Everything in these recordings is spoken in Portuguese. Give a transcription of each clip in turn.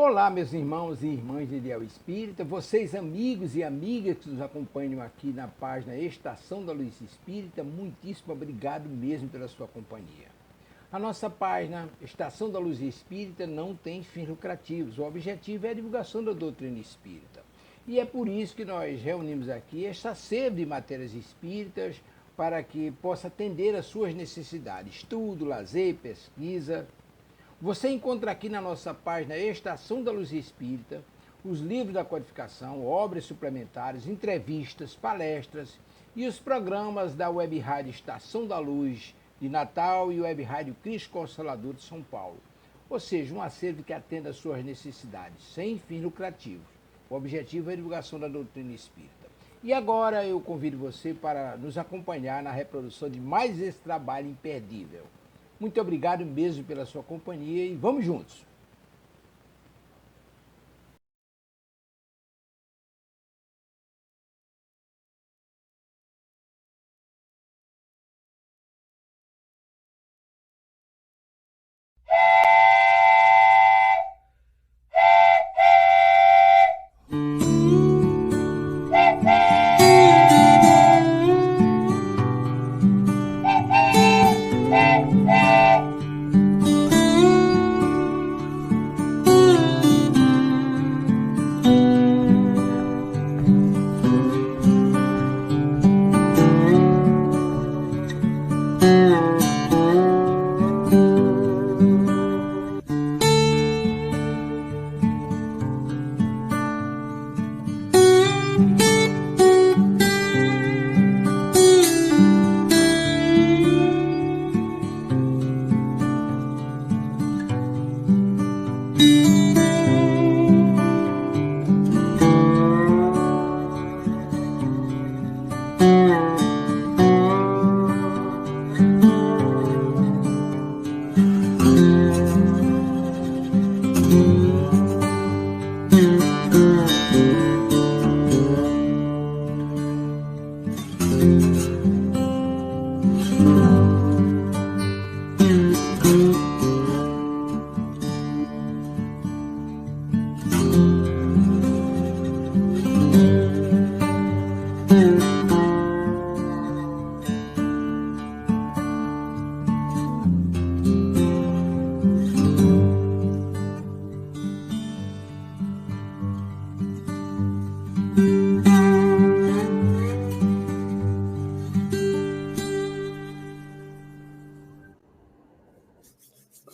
Olá, meus irmãos e irmãs de Ideal Espírita, vocês amigos e amigas que nos acompanham aqui na página Estação da Luz Espírita, muitíssimo obrigado mesmo pela sua companhia. A nossa página Estação da Luz Espírita não tem fins lucrativos, o objetivo é a divulgação da doutrina espírita. E é por isso que nós reunimos aqui esta sede de matérias espíritas para que possa atender às suas necessidades, estudo, lazer, pesquisa. Você encontra aqui na nossa página Estação da Luz Espírita os livros da codificação, obras suplementares, entrevistas, palestras e os programas da Web Rádio Estação da Luz de Natal e Web Rádio Cristo Consolador de São Paulo. Ou seja, um acervo que atenda às suas necessidades, sem fins lucrativos. O objetivo é a divulgação da doutrina espírita. E agora eu convido você para nos acompanhar na reprodução de mais esse trabalho imperdível. Muito obrigado mesmo pela sua companhia e vamos juntos!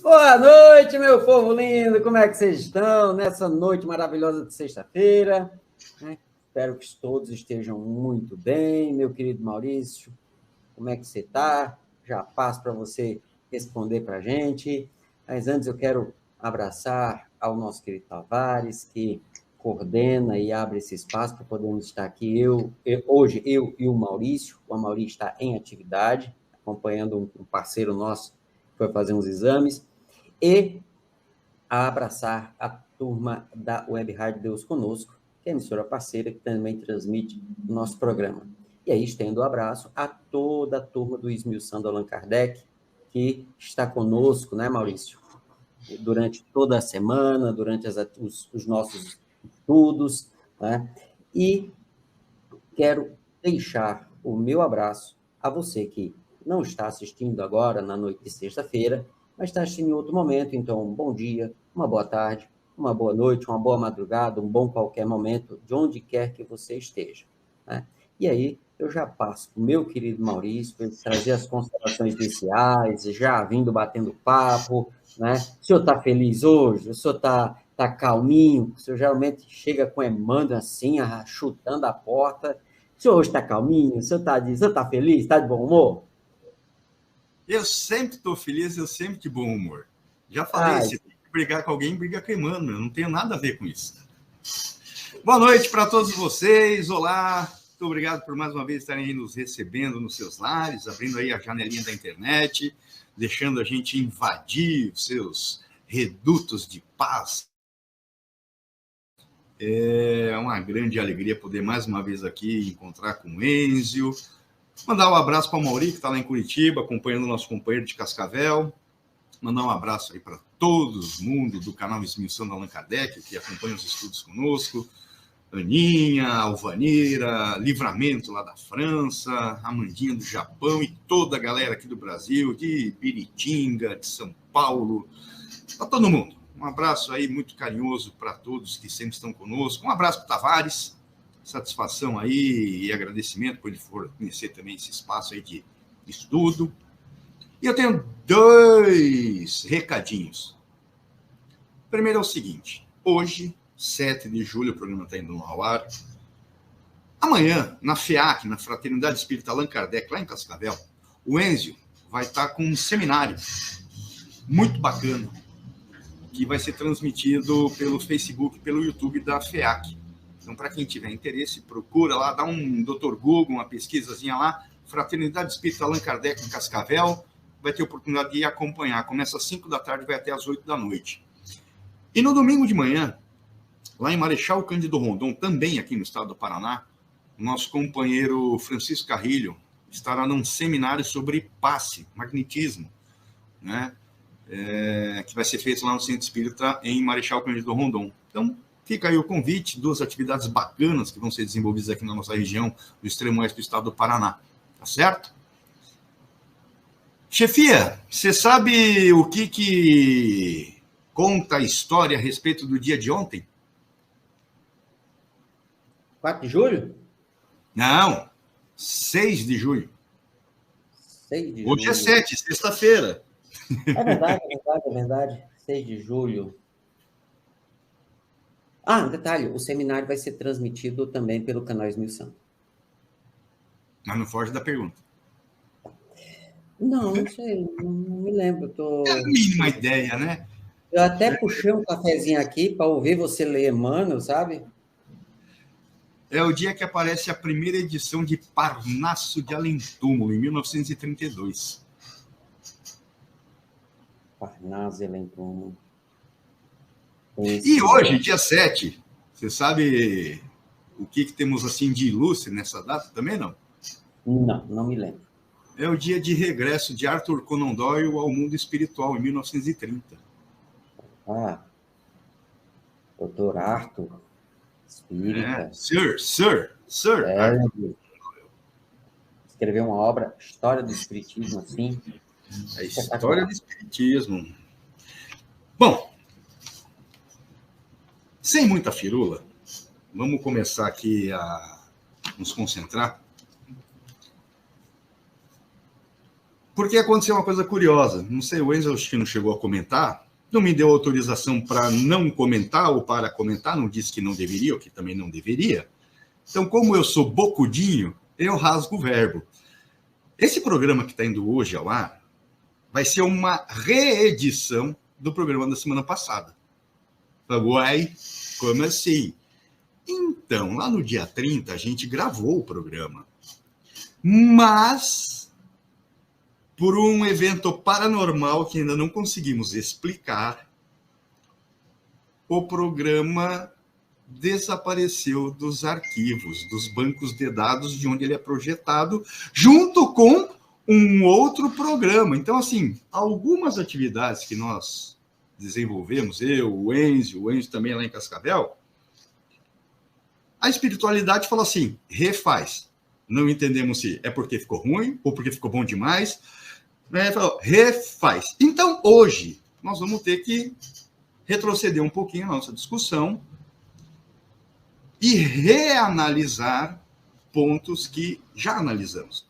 Boa noite, meu povo lindo! Como é que vocês estão nessa noite maravilhosa de sexta-feira? Espero que todos estejam muito bem. Meu querido Maurício, como é que você está? Já passo para você responder para a gente. Mas antes eu quero abraçar ao nosso querido Tavares, que coordena e abre esse espaço para podermos estar aqui. Hoje, eu e o Maurício. O Maurício está em atividade, acompanhando um parceiro nosso que foi fazer uns exames. E a abraçar a turma da Web Rádio Deus Conosco, que é a emissora parceira que também transmite o nosso programa. E aí estendo o abraço a toda a turma do Esmiuçando Allan Kardec, que está conosco, né, Maurício? Durante toda a semana, durante os nossos estudos, né? E quero deixar o meu abraço a você que não está assistindo agora, na noite de sexta-feira, mas está assistindo em outro momento. Então, um bom dia, uma boa tarde, uma boa noite, uma boa madrugada, um bom qualquer momento, de onde quer que você esteja, né? E aí, eu já passo para o meu querido Maurício, para ele trazer as considerações iniciais, já vindo batendo papo, né? O senhor está feliz hoje? O senhor está calminho? O senhor geralmente chega com Emmanuel assim, chutando a porta. O senhor hoje está calminho? O senhor está feliz? Está de bom humor? Eu sempre estou feliz, eu sempre de bom humor. Já falei, se tem que brigar com alguém, briga com Emmanuel, não tenho nada a ver com isso. Boa noite para todos vocês, olá, muito obrigado por mais uma vez estarem aí nos recebendo nos seus lares, abrindo aí a janelinha da internet, deixando a gente invadir os seus redutos de paz. É uma grande alegria poder mais uma vez aqui encontrar com o Enzio. Mandar um abraço para o Mauri, que está lá em Curitiba, acompanhando o nosso companheiro de Cascavel. Mandar um abraço aí para todo mundo do canal Esmissão da Allan Kardec, que acompanha os estudos conosco. Aninha, Alvanira, Livramento lá da França, Amandinha do Japão e toda a galera aqui do Brasil, de Biritinga, de São Paulo, para todo mundo. Um abraço aí muito carinhoso para todos que sempre estão conosco. Um abraço para o Tavares, satisfação aí e agradecimento por ele fornecer também esse espaço aí de estudo. E eu tenho 2 recadinhos. O primeiro é o seguinte: hoje, 7 de julho, o programa está indo ao ar. Amanhã, na FEAC, na Fraternidade Espírita Allan Kardec, lá em Cascavel, o Enzio vai estar com um seminário muito bacana, que vai ser transmitido pelo Facebook, pelo YouTube da FEAC. Então, para quem tiver interesse, procura lá, dá um Dr. Google, uma pesquisazinha lá, Fraternidade Espírita Allan Kardec em Cascavel, vai ter oportunidade de acompanhar. Começa às 5 da tarde, vai até às 8 da noite. E no domingo de manhã, lá em Marechal Cândido Rondon, também aqui no estado do Paraná, o nosso companheiro Francisco Carrilho estará num seminário sobre passe, magnetismo, né? Que vai ser feito lá no Centro Espírita em Marechal Cândido Rondon. Então, fica aí o convite, 2 atividades bacanas que vão ser desenvolvidas aqui na nossa região do extremo oeste do estado do Paraná. Tá certo? Chefia, você sabe o que conta a história a respeito do dia de ontem? 4 de julho? Não, 6 de julho. 6 de Hoje julho. é 7, sexta-feira. É verdade, é verdade, é verdade. 6 de julho. Ah, detalhe, o seminário vai ser transmitido também pelo canal Esmissão. Mas não foge da pergunta. Não sei, não me lembro. É a mínima ideia, né? Eu até puxei um cafezinho aqui para ouvir você ler Emmanuel, sabe? É o dia que aparece a primeira edição de Parnaso de Além Túmulo, em 1932. Parnaso de Além Túmulo. E hoje, dia 7, você sabe o que temos assim de ilustre nessa data também, não? Não me lembro. É o dia de regresso de Arthur Conan Doyle ao mundo espiritual, em 1930. Ah, doutor Arthur, espírita. Sir. Arthur. Escreveu uma obra, História do Espiritismo, assim. A história do espiritismo. Bom, sem muita firula, vamos começar aqui a nos concentrar. Porque aconteceu uma coisa curiosa. Não sei, o Enzo acho que não chegou a comentar, não me deu autorização para não comentar ou para comentar, não disse que não deveria, ou que também não deveria. Então, como eu sou bocudinho, eu rasgo o verbo. Esse programa que está indo hoje ao ar vai ser uma reedição do programa da semana passada. Uai, como assim? Então, lá no dia 30, a gente gravou o programa. Mas, por um evento paranormal que ainda não conseguimos explicar, o programa desapareceu dos arquivos, dos bancos de dados de onde ele é projetado, junto com um outro programa. Então, assim, algumas atividades que nós desenvolvemos, eu, o Enzo também lá em Cascavel, a espiritualidade fala assim, refaz. Não entendemos se é porque ficou ruim ou porque ficou bom demais. Falou, refaz. Então, hoje, nós vamos ter que retroceder um pouquinho a nossa discussão e reanalisar pontos que já analisamos.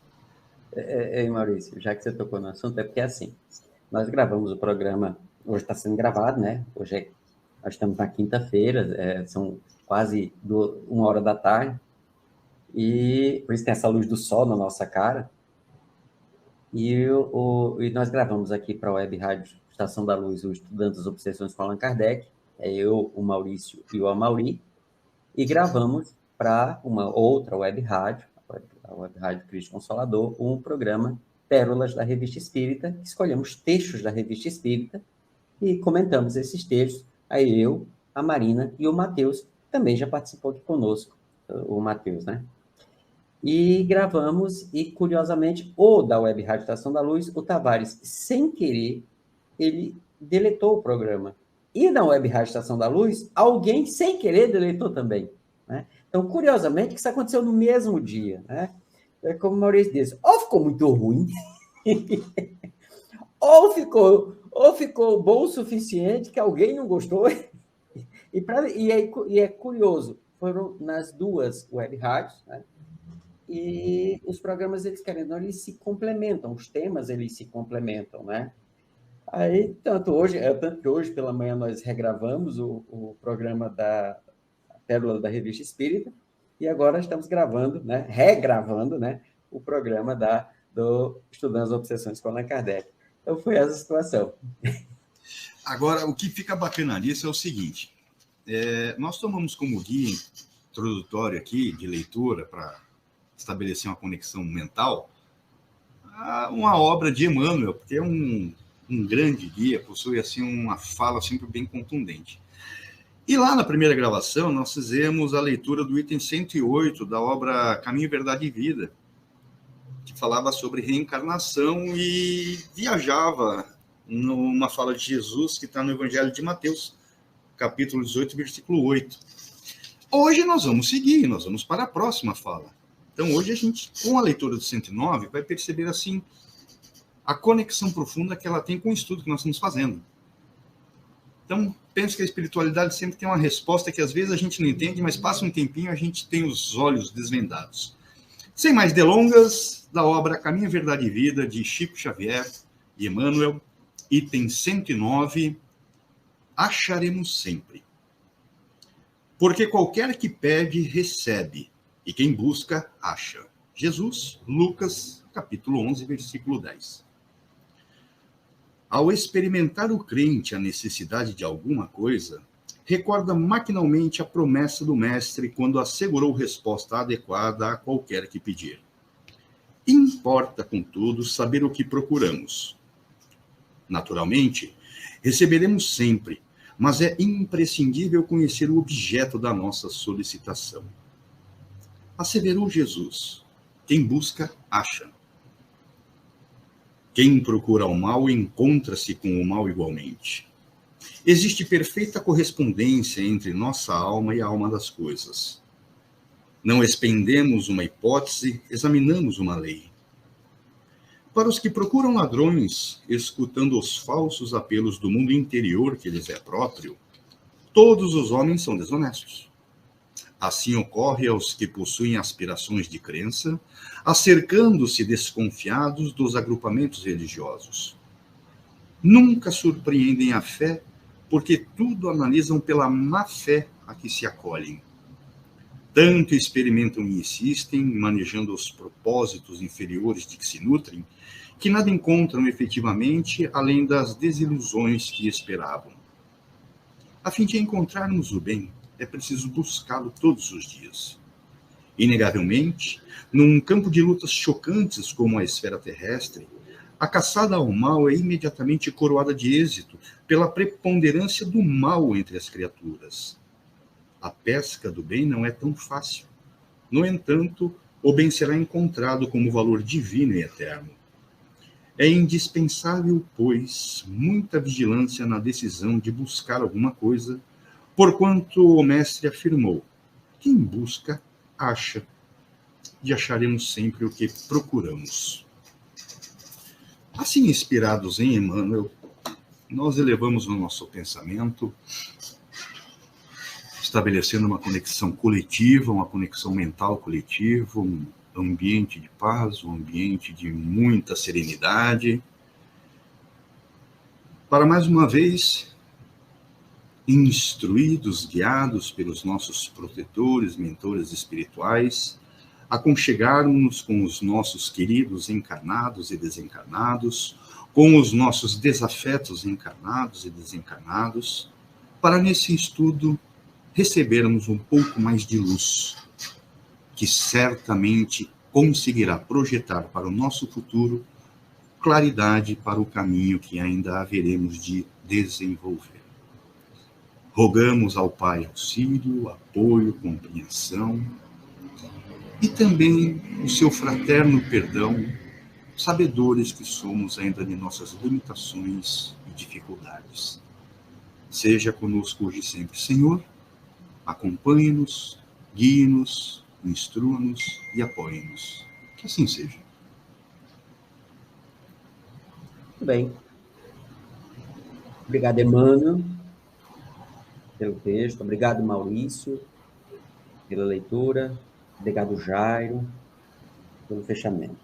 Maurício, já que você tocou no assunto, é porque é assim, nós gravamos o programa, hoje está sendo gravado, né? Nós estamos na quinta-feira, são quase 1h da tarde, e por isso tem essa luz do sol na nossa cara, e nós gravamos aqui para a Web Rádio Estação da Luz, o Estudando as Obsessões com Allan Kardec, eu, o Maurício e o Amauri, e gravamos para uma outra web rádio, a Web Rádio Cristo Consolador, um programa Pérolas da Revista Espírita, escolhemos textos da Revista Espírita e comentamos esses textos. Aí eu, a Marina e o Matheus, também já participou aqui conosco, o Matheus, né? E gravamos, e curiosamente, o da Web Rádio Estação da Luz, o Tavares, sem querer, ele deletou o programa. E na Web Rádio Estação da Luz, alguém, sem querer, deletou também. Né? Então, curiosamente, isso aconteceu no mesmo dia. Né? É como o Maurício disse, ou ficou muito ruim, ou ficou bom o suficiente que alguém não gostou. E é curioso, foram nas duas web rádios, né? E os programas, eles querendo, eles se complementam, os temas, eles se complementam, né? Aí, tanto que hoje pela manhã nós regravamos o programa da Pérola da Revista Espírita, e agora estamos gravando, né, regravando, né, o programa do Estudando as Obsessões com Allan Kardec. Então, foi essa situação. Agora, o que fica bacana nisso é o seguinte, nós tomamos como guia introdutório aqui, de leitura, para estabelecer uma conexão mental, uma obra de Emmanuel, porque é um grande guia, possui assim uma fala sempre bem contundente. E lá na primeira gravação, nós fizemos a leitura do item 108 da obra Caminho, Verdade e Vida, que falava sobre reencarnação e viajava numa fala de Jesus que está no Evangelho de Mateus, capítulo 18, versículo 8. Hoje nós vamos seguir, nós vamos para a próxima fala. Então, hoje a gente, com a leitura do 109, vai perceber, assim, a conexão profunda que ela tem com o estudo que nós estamos fazendo. Então, penso que a espiritualidade sempre tem uma resposta que às vezes a gente não entende, mas passa um tempinho, a gente tem os olhos desvendados. Sem mais delongas, da obra Caminho, Verdade e Vida, de Chico Xavier e Emmanuel, item 109, acharemos sempre. Porque qualquer que pede, recebe, e quem busca, acha. Jesus, Lucas, capítulo 11, versículo 10. Ao experimentar o crente a necessidade de alguma coisa, recorda maquinalmente a promessa do Mestre quando assegurou resposta adequada a qualquer que pedir. Importa, contudo, saber o que procuramos. Naturalmente, receberemos sempre, mas é imprescindível conhecer o objeto da nossa solicitação. Asseverou Jesus: quem busca, acha. Quem procura o mal, encontra-se com o mal igualmente. Existe perfeita correspondência entre nossa alma e a alma das coisas. Não expendemos uma hipótese, examinamos uma lei. Para os que procuram ladrões, escutando os falsos apelos do mundo interior que lhes é próprio, todos os homens são desonestos. Assim ocorre aos que possuem aspirações de crença, acercando-se desconfiados dos agrupamentos religiosos. Nunca surpreendem a fé, porque tudo analisam pela má fé a que se acolhem. Tanto experimentam e insistem, manejando os propósitos inferiores de que se nutrem, que nada encontram efetivamente além das desilusões que esperavam. A fim de encontrarmos o bem, é preciso buscá-lo todos os dias. Inegavelmente, num campo de lutas chocantes como a esfera terrestre, a caçada ao mal é imediatamente coroada de êxito pela preponderância do mal entre as criaturas. A pesca do bem não é tão fácil. No entanto, o bem será encontrado como valor divino e eterno. É indispensável, pois, muita vigilância na decisão de buscar alguma coisa, porquanto o Mestre afirmou: quem busca, acha, e acharemos sempre o que procuramos. Assim, inspirados em Emmanuel, nós elevamos o nosso pensamento, estabelecendo uma conexão coletiva, uma conexão mental coletiva, um ambiente de paz, um ambiente de muita serenidade, para mais uma vez, instruídos, guiados pelos nossos protetores, mentores espirituais, aconchegarmos-nos com os nossos queridos encarnados e desencarnados, com os nossos desafetos encarnados e desencarnados, para nesse estudo recebermos um pouco mais de luz, que certamente conseguirá projetar para o nosso futuro claridade para o caminho que ainda haveremos de desenvolver. Rogamos ao Pai auxílio, apoio, compreensão e também o seu fraterno perdão, sabedores que somos ainda de nossas limitações e dificuldades. Seja conosco hoje e sempre, Senhor. Acompanhe-nos, guie-nos, instrua-nos e apoie-nos. Que assim seja. Muito bem. Obrigado, Emmanuel, pelo texto. Obrigado, Maurício, pela leitura. Obrigado, Jairo, pelo fechamento.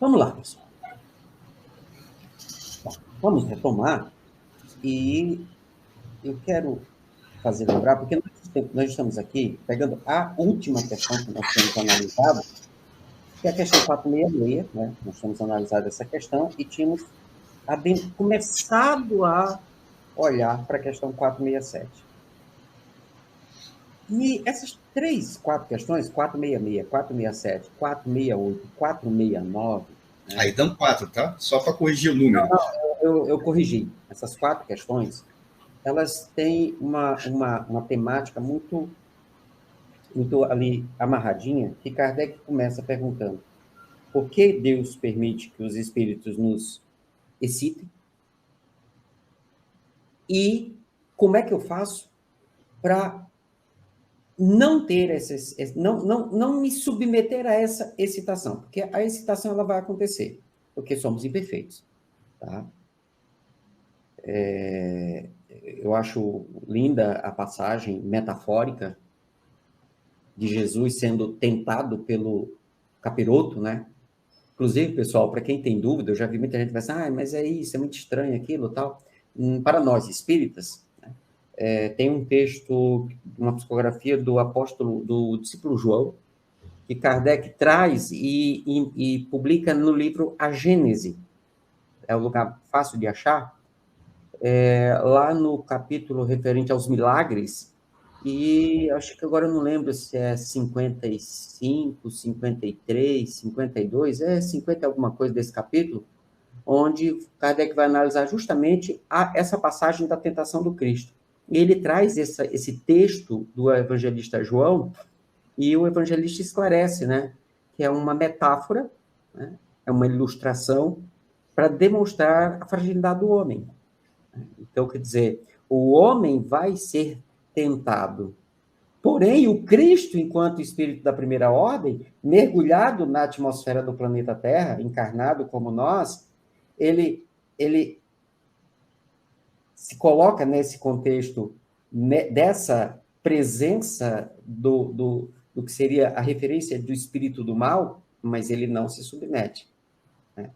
Vamos lá, pessoal. Bom, vamos retomar. E eu quero fazer lembrar, porque nós estamos aqui pegando a última questão que nós temos analisado, que é a questão 466, né? Nós temos analisado essa questão e tínhamos começado a olhar para a questão 467. E essas 4 questões, 466, 467, 468, 469... Né? Aí dão 4, tá? Só para corrigir o número. Não, eu corrigi. Essas 4 questões, elas têm uma temática muito ali amarradinha, que Kardec começa perguntando: por que Deus permite que os espíritos nos excitem? E como é que eu faço para não ter não me submeter a essa excitação? Porque a excitação ela vai acontecer, porque somos imperfeitos, tá? Eu acho linda a passagem metafórica de Jesus sendo tentado pelo capiroto, né? Inclusive, pessoal, para quem tem dúvida, eu já vi muita gente pensar, mas é isso, é muito estranho aquilo, tal. Para nós espíritas, né, tem um texto, uma psicografia do apóstolo, do discípulo João, que Kardec traz e publica no livro A Gênese. É um lugar fácil de achar. Lá no capítulo referente aos milagres, e acho que agora eu não lembro se é 55, 53, 52, 50 alguma coisa desse capítulo, onde Kardec vai analisar justamente essa passagem da tentação do Cristo. E ele traz esse texto do evangelista João, e o evangelista esclarece, né, que é uma metáfora, né, é uma ilustração para demonstrar a fragilidade do homem. Então, quer dizer, o homem vai ser tentado. Porém, o Cristo, enquanto espírito da primeira ordem, mergulhado na atmosfera do planeta Terra, encarnado como nós, ele se coloca nesse contexto dessa presença do que seria a referência do espírito do mal, mas ele não se submete, né?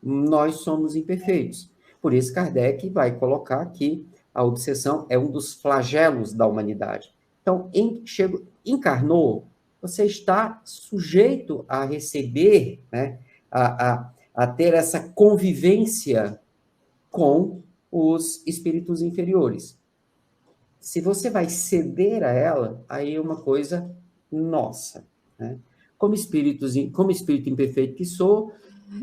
Nós somos imperfeitos. Por isso, Kardec vai colocar que a obsessão é um dos flagelos da humanidade. Então, encarnou, você está sujeito a receber, né, a ter essa convivência com os espíritos inferiores. Se você vai ceder a ela, aí é uma coisa nossa, né? Como espírito imperfeito que sou,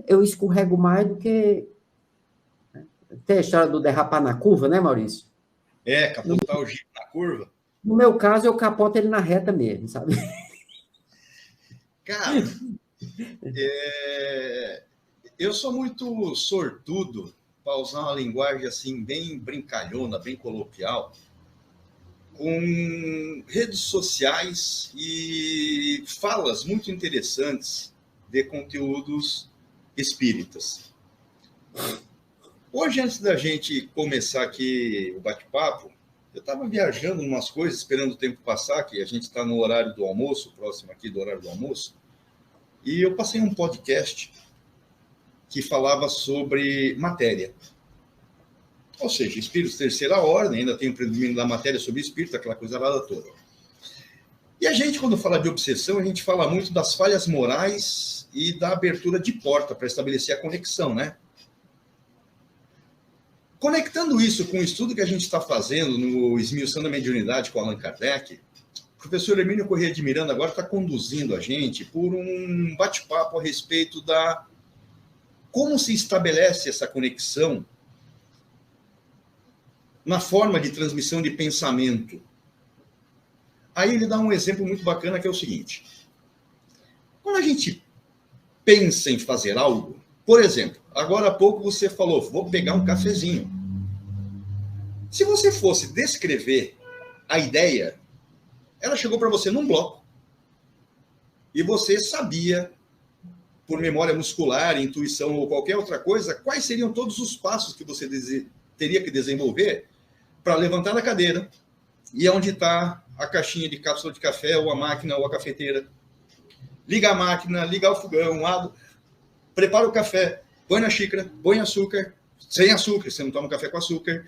eu escorrego mais do que... Tem a história do derrapar na curva, né, Maurício? Capotar o jipe na curva. No meu caso, eu capoto ele na reta mesmo, sabe? Cara, eu sou muito sortudo, para usar uma linguagem assim, bem brincalhona, bem coloquial, com redes sociais e falas muito interessantes de conteúdos espíritas. Hoje, antes da gente começar aqui o bate-papo, eu estava viajando em umas coisas, esperando o tempo passar, que a gente está no horário do almoço, próximo aqui do horário do almoço, e eu passei um podcast que falava sobre matéria. Ou seja, espíritos terceira ordem, ainda tem o predomínio da matéria sobre espírito, aquela coisa lá toda. E a gente, quando fala de obsessão, a gente fala muito das falhas morais e da abertura de porta para estabelecer a conexão, né? Conectando isso com o estudo que a gente está fazendo no Esmiuçando a Mediunidade com Allan Kardec, o professor Hermínio Corrêa de Miranda agora está conduzindo a gente por um bate-papo a respeito da como se estabelece essa conexão na forma de transmissão de pensamento. Aí ele dá um exemplo muito bacana, que é o seguinte. Quando a gente pensa em fazer algo, por exemplo, agora há pouco você falou, vou pegar um cafezinho. Se você fosse descrever a ideia, ela chegou para você num bloco. E você sabia, por memória muscular, intuição ou qualquer outra coisa, quais seriam todos os passos que você teria que desenvolver para levantar da cadeira e onde está a caixinha de cápsula de café, ou a máquina, ou a cafeteira. Liga a máquina, liga o fogão, prepara o café, põe na xícara, põe açúcar, sem açúcar, você não toma café com açúcar,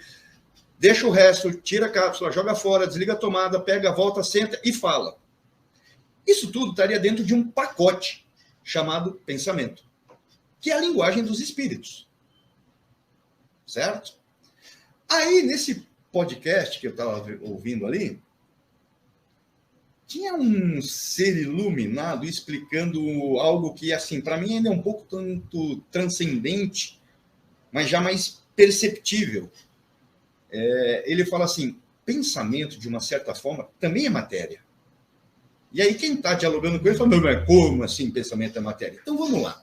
deixa o resto, tira a cápsula, joga fora, desliga a tomada, pega, volta, senta e fala. Isso tudo estaria dentro de um pacote chamado pensamento, que é a linguagem dos espíritos. Certo? Aí, nesse podcast que eu estava ouvindo ali, tinha um ser iluminado explicando algo que, assim, para mim ainda é um pouco tanto transcendente, mas já mais perceptível. Ele fala assim, pensamento, de uma certa forma, também é matéria. E aí quem está dialogando com ele fala, mas como assim pensamento é matéria? Então vamos lá.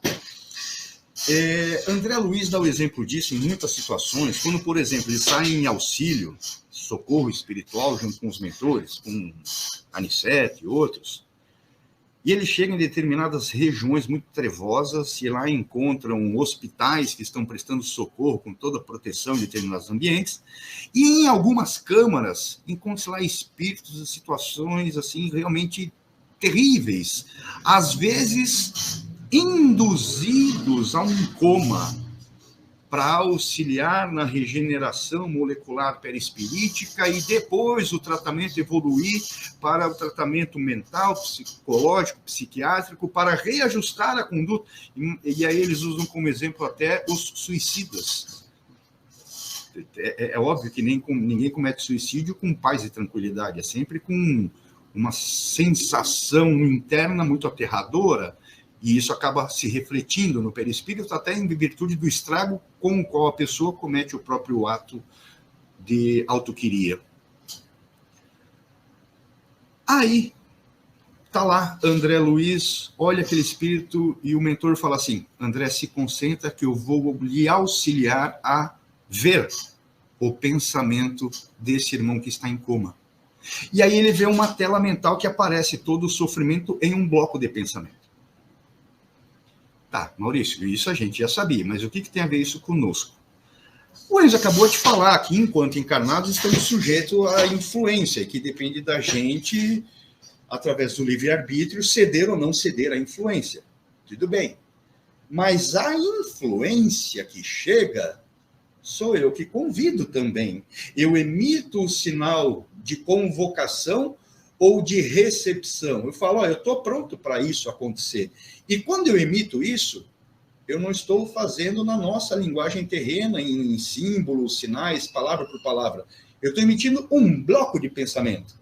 André Luiz dá o exemplo disso em muitas situações, quando, por exemplo, ele sai em auxílio, socorro espiritual junto com os mentores, com Aniceto e outros, e ele chega em determinadas regiões muito trevosas e lá encontram hospitais que estão prestando socorro com toda a proteção em determinados ambientes, e em algumas câmaras encontra-se lá espíritos e situações assim realmente terríveis, às vezes induzidos a um coma para auxiliar na regeneração molecular perispirítica e depois o tratamento evoluir para o tratamento mental, psicológico, psiquiátrico, para reajustar a conduta. E aí eles usam como exemplo até os suicidas. É óbvio que ninguém comete suicídio com paz e tranquilidade, é sempre com uma sensação interna muito aterradora, e isso acaba se refletindo no perispírito, até em virtude do estrago com o qual a pessoa comete o próprio ato de autoquiria. Aí, tá lá André Luiz, olha aquele espírito e o mentor fala assim, André, se concentra que eu vou lhe auxiliar a ver o pensamento desse irmão que está em coma. E aí ele vê uma tela mental que aparece todo o sofrimento em um bloco de pensamento. Tá, Maurício, isso a gente já sabia, mas o que tem a ver isso conosco? O Enzo acabou de falar que, enquanto encarnados, estamos sujeitos à influência, que depende da gente, através do livre-arbítrio, ceder ou não ceder à influência. Tudo bem. Mas a influência que chega, sou eu que convido também. Eu emito o sinal de convocação ou de recepção. Eu falo, eu estou pronto para isso acontecer. E quando eu emito isso, eu não estou fazendo na nossa linguagem terrena, em símbolos, sinais, palavra por palavra. Eu estou emitindo um bloco de pensamento.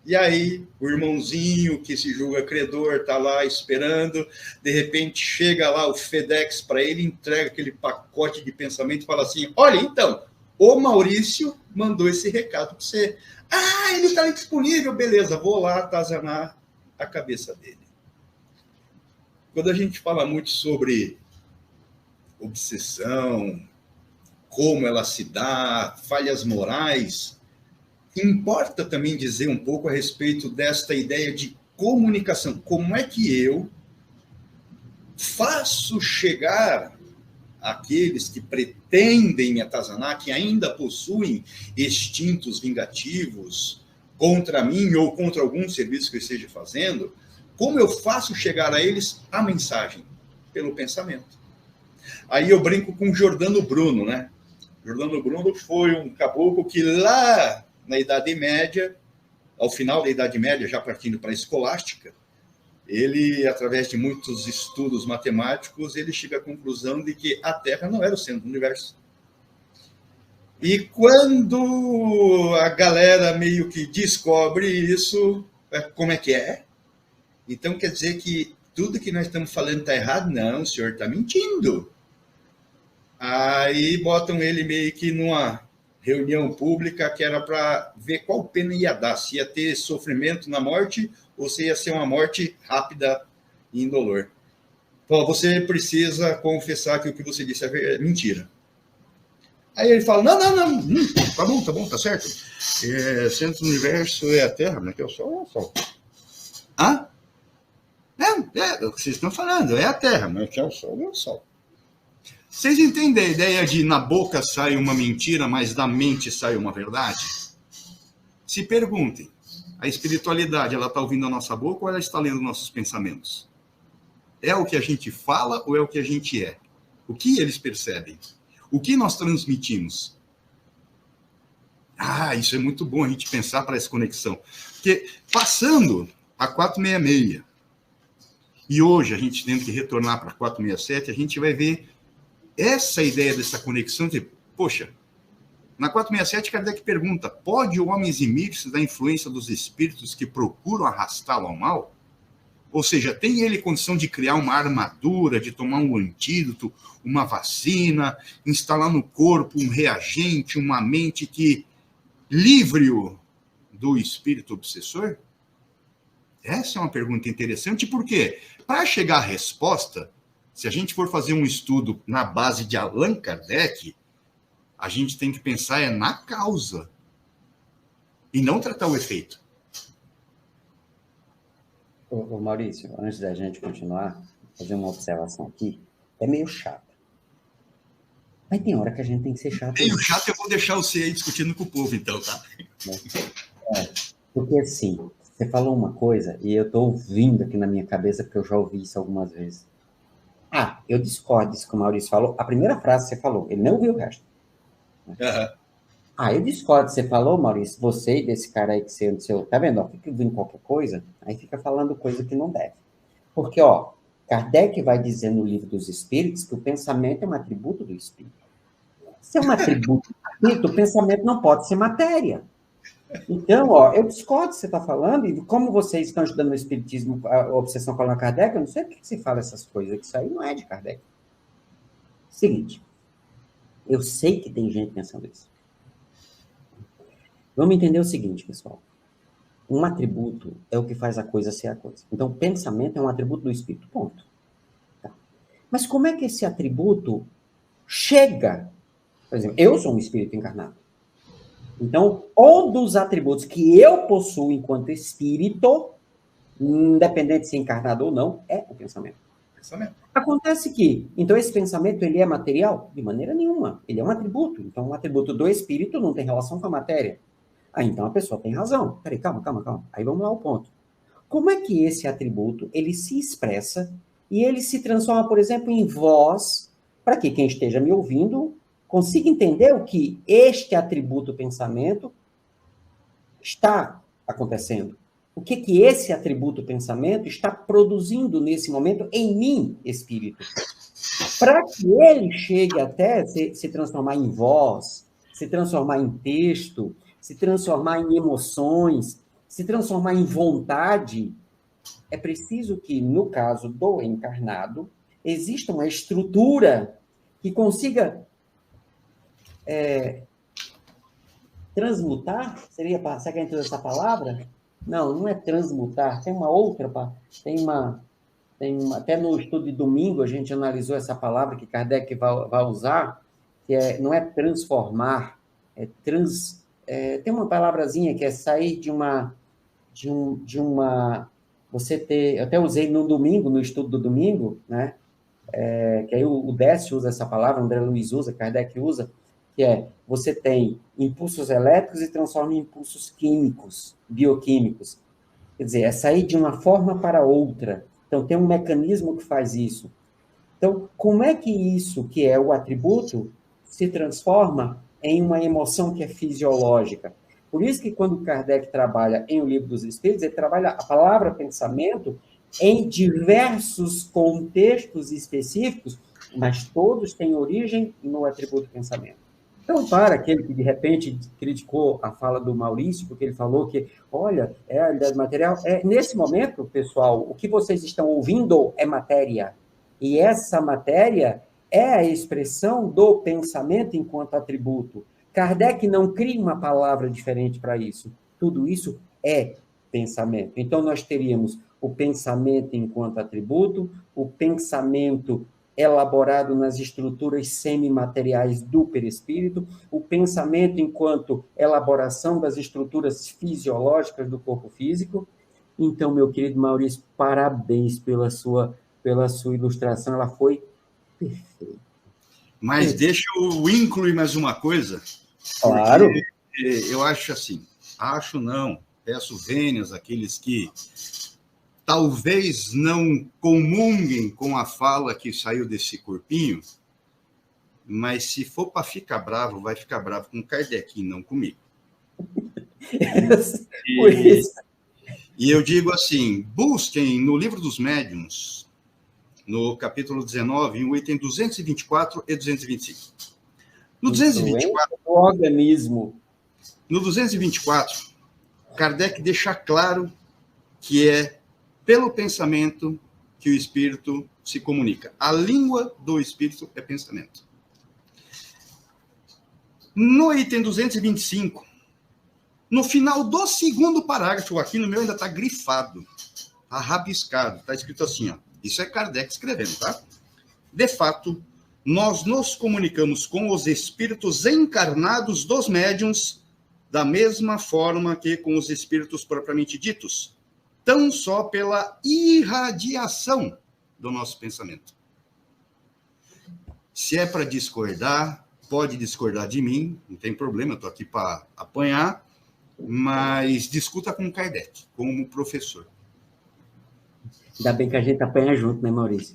E aí, o irmãozinho que se julga credor está lá esperando, de repente chega lá o FedEx para ele, entrega aquele pacote de pensamento e fala assim, olha, então, o Maurício mandou esse recado para você. Ah, ele está disponível, beleza, vou lá atazanar a cabeça dele. Quando a gente fala muito sobre obsessão, como ela se dá, falhas morais, importa também dizer um pouco a respeito desta ideia de comunicação. Como é que eu faço chegar àqueles que pretendem me atazanar, que ainda possuem instintos vingativos contra mim ou contra algum serviço que eu esteja fazendo, como eu faço chegar a eles a mensagem? Pelo pensamento. Aí eu brinco com Giordano Bruno, né? Giordano Bruno foi um caboclo que lá na Idade Média, ao final da Idade Média, já partindo para a escolástica, ele, através de muitos estudos matemáticos, ele chega à conclusão de que a Terra não era o centro do universo. E quando a galera meio que descobre isso, como é que é? Então quer dizer que tudo que nós estamos falando está errado? Não, o senhor está mentindo. Aí botam ele meio que numa reunião pública que era para ver qual pena ia dar, se ia ter sofrimento na morte ou se ia ser uma morte rápida e indolor. Fala, você precisa confessar que o que você disse é mentira. Aí ele fala, não, tá bom, tá certo. Centro do universo é a Terra, mas que é o Sol. Hã? O que vocês estão falando, é a Terra, mas que é o Sol. Vocês entendem a ideia de na boca sai uma mentira, mas da mente sai uma verdade? Se perguntem, a espiritualidade, ela está ouvindo a nossa boca ou ela está lendo nossos pensamentos? É o que a gente fala ou é o que a gente é? O que eles percebem? O que nós transmitimos? Isso é muito bom a gente pensar para essa conexão. Porque passando a 466, e hoje a gente tendo que retornar para 467, a gente vai ver essa ideia dessa conexão de, poxa, na 467 Kardec pergunta, pode o homem eximir-se da influência dos espíritos que procuram arrastá-lo ao mal? Ou seja, tem ele condição de criar uma armadura, de tomar um antídoto, uma vacina, instalar no corpo um reagente, uma mente que livre-o do espírito obsessor? Essa é uma pergunta interessante, porque para chegar à resposta, se a gente for fazer um estudo na base de Allan Kardec, a gente tem que pensar na causa e não tratar o efeito. Ô Maurício, antes da gente continuar, fazer uma observação aqui, é meio chato. Mas tem hora que a gente tem que ser chato. Meio chato, eu vou deixar você aí discutindo com o povo, então, tá? Porque assim, você falou uma coisa e eu estou ouvindo aqui na minha cabeça, porque eu já ouvi isso algumas vezes. Eu discordo disso que o Maurício falou. A primeira frase que você falou, ele não ouviu o resto. Eu discordo. Você falou, Maurício, você e desse cara aí que você... Tá vendo? Fica ouvindo qualquer coisa, aí fica falando coisa que não deve. Porque, Kardec vai dizer no Livro dos Espíritos que o pensamento é um atributo do espírito. Se é um atributo do espírito, o pensamento não pode ser matéria. Então, eu discordo do que você está falando, e como vocês estão estudando o espiritismo, a obsessão com Allan Kardec, eu não sei por que você fala essas coisas, que isso aí não é de Kardec. Seguinte, eu sei que tem gente pensando isso. Vamos entender o seguinte, pessoal. Um atributo é o que faz a coisa ser a coisa. Então, pensamento é um atributo do espírito, ponto. Tá. Mas como é que esse atributo chega? Por exemplo, eu sou um espírito encarnado. Então, um dos atributos que eu possuo enquanto espírito, independente de ser encarnado ou não, é o pensamento. Acontece que, então, esse pensamento, ele é material? De maneira nenhuma. Ele é um atributo. Então, um atributo do espírito não tem relação com a matéria. Então a pessoa tem razão. Peraí, calma. Aí vamos lá ao ponto. Como é que esse atributo, ele se expressa e ele se transforma, por exemplo, em voz, para que quem esteja me ouvindo consiga entender o que este atributo pensamento está acontecendo? O que esse atributo pensamento está produzindo nesse momento em mim, espírito? Para que ele chegue até se transformar em voz, se transformar em texto, se transformar em emoções, se transformar em vontade, é preciso que, no caso do encarnado, exista uma estrutura que consiga transmutar, será que entrou essa palavra? Não é transmutar, tem uma outra, até no estudo de domingo a gente analisou essa palavra que Kardec vai usar, que não é transformar, tem uma palavrazinha que é sair de uma você ter, eu até usei no domingo, no estudo do domingo, né? Que aí o Décio usa essa palavra, André Luiz usa, Kardec usa, que você tem impulsos elétricos e transforma em impulsos químicos, bioquímicos. Quer dizer, é sair de uma forma para outra. Então, tem um mecanismo que faz isso. Então, como é que isso, que é o atributo, se transforma em uma emoção que é fisiológica? Por isso que quando Kardec trabalha em O Livro dos Espíritos, ele trabalha a palavra pensamento em diversos contextos específicos, mas todos têm origem no atributo pensamento. Então, para aquele que, de repente, criticou a fala do Maurício, porque ele falou que, olha, é a realidade material, nesse momento, pessoal, o que vocês estão ouvindo é matéria. E essa matéria é a expressão do pensamento enquanto atributo. Kardec não cria uma palavra diferente para isso. Tudo isso é pensamento. Então, nós teríamos o pensamento enquanto atributo, o pensamento elaborado nas estruturas semimateriais do perispírito, o pensamento enquanto elaboração das estruturas fisiológicas do corpo físico. Então, meu querido Maurício, parabéns pela sua ilustração, ela foi perfeita. Mas deixa eu incluir mais uma coisa. Claro. Eu acho assim, peço vênias àqueles que talvez não comunguem com a fala que saiu desse corpinho, mas se for para ficar bravo, vai ficar bravo com Kardec, não comigo. E eu digo assim, busquem no Livro dos Médiuns, no capítulo 19, no item 224 e 225. No 224, o organismo. No 224, Kardec deixa claro que é pelo pensamento que o espírito se comunica. A língua do espírito é pensamento. No item 225, no final do segundo parágrafo, aqui no meu ainda está grifado, está rabiscado, está escrito assim, ó, isso é Kardec escrevendo, tá? De fato, nós nos comunicamos com os espíritos encarnados dos médiuns da mesma forma que com os espíritos propriamente ditos, tão só pela irradiação do nosso pensamento. Se é para discordar, pode discordar de mim, não tem problema, eu estou aqui para apanhar, mas discuta com Kardec, como professor. Ainda bem que a gente apanha junto, né, Maurício?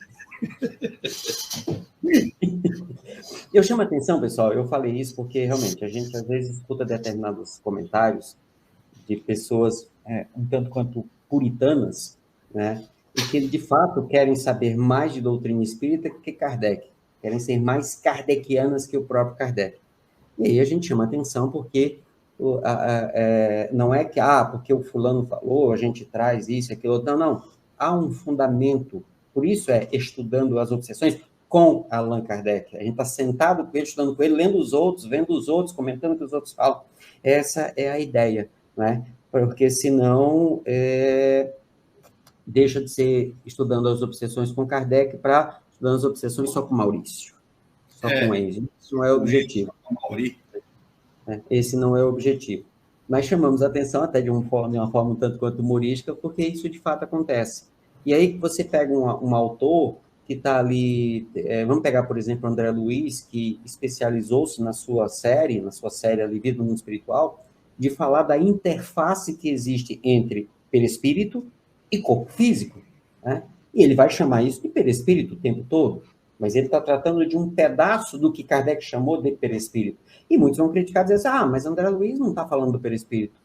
Eu chamo a atenção, pessoal, eu falei isso porque, realmente, a gente, às vezes, escuta determinados comentários de pessoas um tanto quanto puritanas, né, e que, de fato, querem saber mais de doutrina espírita que Kardec, querem ser mais kardecianas que o próprio Kardec. E aí a gente chama a atenção porque não é que, porque o fulano falou, a gente traz isso, aquilo, não. Há um fundamento, por isso estudando as obsessões com Allan Kardec. A gente está sentado com ele, estudando com ele, lendo os outros, vendo os outros, comentando o que os outros falam. Essa é a ideia, né? Porque senão deixa de ser estudando as obsessões com Kardec para estudando as obsessões só com Maurício, só com Enzo. Isso não é o objetivo. Esse não é o objetivo. Mas chamamos a atenção até de uma forma um tanto quanto humorística, porque isso de fato acontece. E aí você pega um autor que está ali, vamos pegar, por exemplo, André Luiz, que especializou-se na sua série ali, Vida no Mundo Espiritual, de falar da interface que existe entre perispírito e corpo físico, né? E ele vai chamar isso de perispírito o tempo todo, mas ele está tratando de um pedaço do que Kardec chamou de perispírito. E muitos vão criticar, dizer assim, mas André Luiz não está falando do perispírito.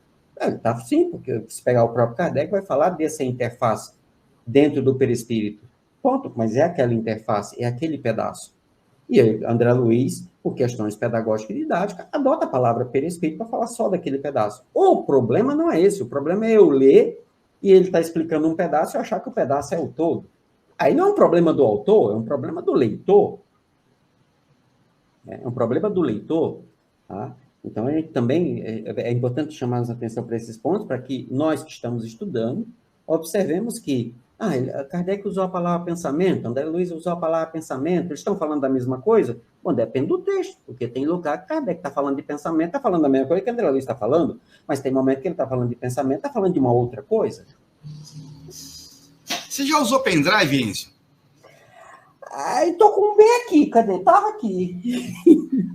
Ele está sim, porque se pegar o próprio Kardec, vai falar dessa interface dentro do perispírito. Ponto, mas é aquela interface, é aquele pedaço. E aí, André Luiz, por questões pedagógicas e didáticas, adota a palavra perispírito para falar só daquele pedaço. O problema não é esse, o problema é eu ler e ele está explicando um pedaço e achar que o pedaço é o todo. Aí não é um problema do autor, é um problema do leitor. É um problema do leitor. Tá? Então, também é importante chamar a atenção para esses pontos, para que nós que estamos estudando, observemos que Kardec usou a palavra pensamento, André Luiz usou a palavra pensamento, eles estão falando da mesma coisa? Bom, depende do texto, porque tem lugar que Kardec está falando de pensamento, está falando da mesma coisa que André Luiz está falando, mas tem momento que ele está falando de pensamento, está falando de uma outra coisa. Você já usou pendrive, Enzo? Estou com um bem aqui, cadê? Estava aqui.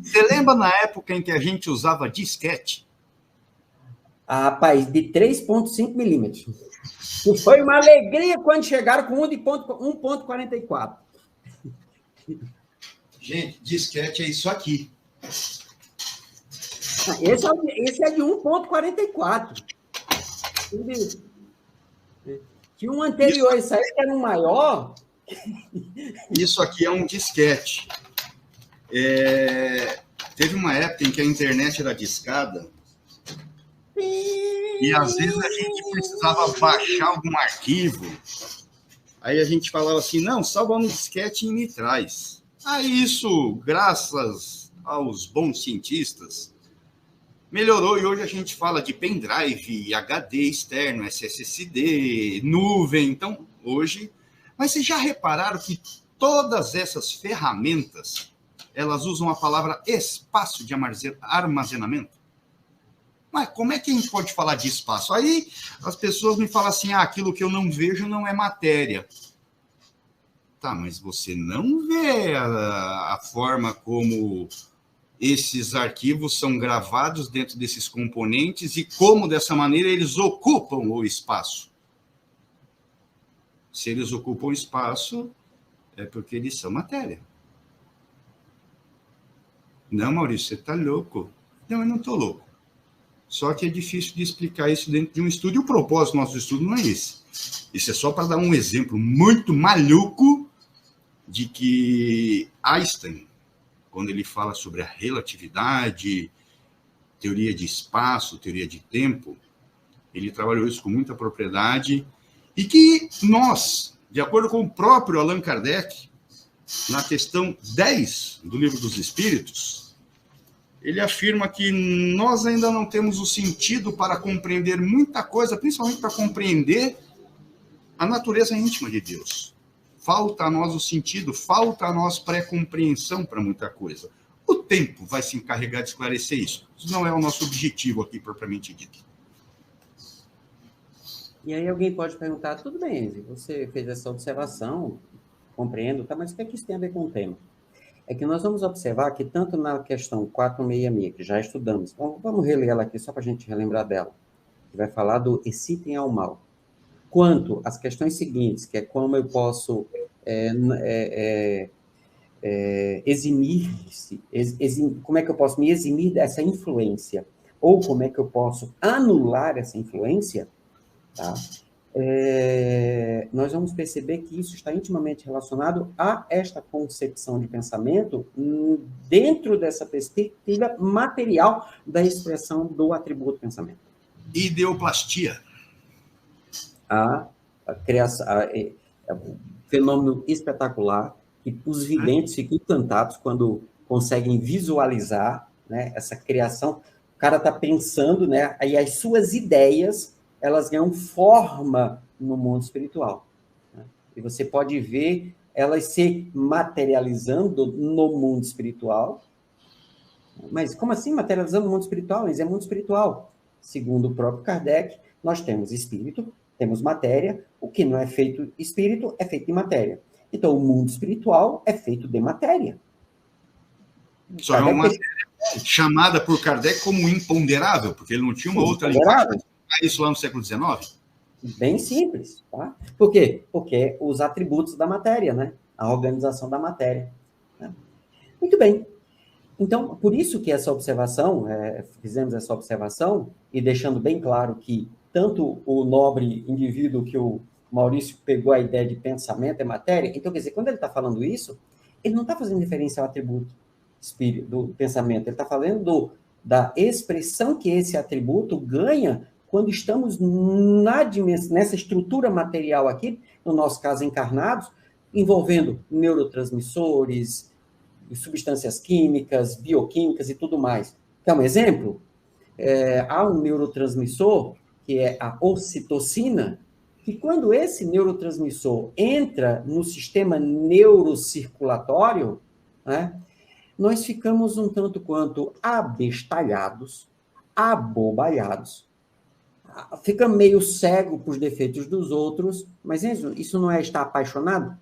Você lembra na época em que a gente usava disquete? Rapaz, de 3,5 milímetros. E foi uma alegria quando chegaram com 1,44. Gente, disquete é isso aqui. Esse é de 1,44. Tinha um anterior, isso aí que era um maior. Isso aqui é um disquete. Teve uma época em que a internet era discada e às vezes a gente precisava baixar algum arquivo. Aí a gente falava assim, não, salva no disquete e me traz. Aí isso, graças aos bons cientistas, melhorou e hoje a gente fala de pendrive, HD externo, SSD, nuvem. Então, hoje... Mas vocês já repararam que todas essas ferramentas, elas usam a palavra espaço de armazenamento? Mas como é que a gente pode falar de espaço? Aí as pessoas me falam assim, aquilo que eu não vejo não é matéria. Tá, mas você não vê a forma como esses arquivos são gravados dentro desses componentes e como, dessa maneira, eles ocupam o espaço. Se eles ocupam espaço, é porque eles são matéria. Não, Maurício, você está louco. Não, eu não estou louco. Só que é difícil de explicar isso dentro de um estudo, e o propósito do nosso estudo não é esse. Isso é só para dar um exemplo muito maluco de que Einstein, quando ele fala sobre a relatividade, teoria de espaço, teoria de tempo, ele trabalhou isso com muita propriedade, e que nós, de acordo com o próprio Allan Kardec, na questão 10 do Livro dos Espíritos, ele afirma que nós ainda não temos o sentido para compreender muita coisa, principalmente para compreender a natureza íntima de Deus. Falta a nós o sentido, falta a nós pré-compreensão para muita coisa. O tempo vai se encarregar de esclarecer isso. Isso não é o nosso objetivo aqui, propriamente dito. E aí alguém pode perguntar, tudo bem, você fez essa observação, compreendo, tá, mas o que é que isso tem a ver com o tema? É que nós vamos observar que tanto na questão 466, que já estudamos, vamos reler ela aqui só para a gente relembrar dela, que vai falar do excitem ao mal, quanto as questões seguintes, que é como eu posso como é que eu posso me eximir dessa influência, ou como é que eu posso anular essa influência, tá? Nós vamos perceber que isso está intimamente relacionado a esta concepção de pensamento dentro dessa perspectiva material da expressão do atributo pensamento. Ideoplastia. A criação, um fenômeno espetacular que os videntes ficam encantados quando conseguem visualizar, né, essa criação. O cara está pensando, né, aí as suas ideias elas ganham forma no mundo espiritual, né? E você pode ver elas se materializando no mundo espiritual. Mas como assim materializando no mundo espiritual? Isso é mundo espiritual. Segundo o próprio Kardec, nós temos espírito, temos matéria, o que não é feito espírito é feito de matéria. Então, o mundo espiritual é feito de matéria. Só é uma matéria chamada por Kardec como imponderável, porque ele não tinha uma outra linguagem. Isso lá no século XIX? Bem simples, tá? Por quê? Porque os atributos da matéria, né? A organização da matéria. Né? Muito bem. Então, por isso que essa observação, fizemos essa observação, e deixando bem claro que tanto o nobre indivíduo que o Maurício pegou a ideia de pensamento é matéria, então, quer dizer, quando ele está falando isso, ele não está fazendo referência ao atributo espírito, do pensamento, ele está falando da expressão que esse atributo ganha quando estamos nessa estrutura material aqui, no nosso caso encarnados, envolvendo neurotransmissores, substâncias químicas, bioquímicas e tudo mais. Quer um exemplo? Há um neurotransmissor, que é a ocitocina, que quando esse neurotransmissor entra no sistema neurocirculatório, né, nós ficamos um tanto quanto abestalhados, abobalhados, fica meio cego para os defeitos dos outros, mas isso não é estar apaixonado?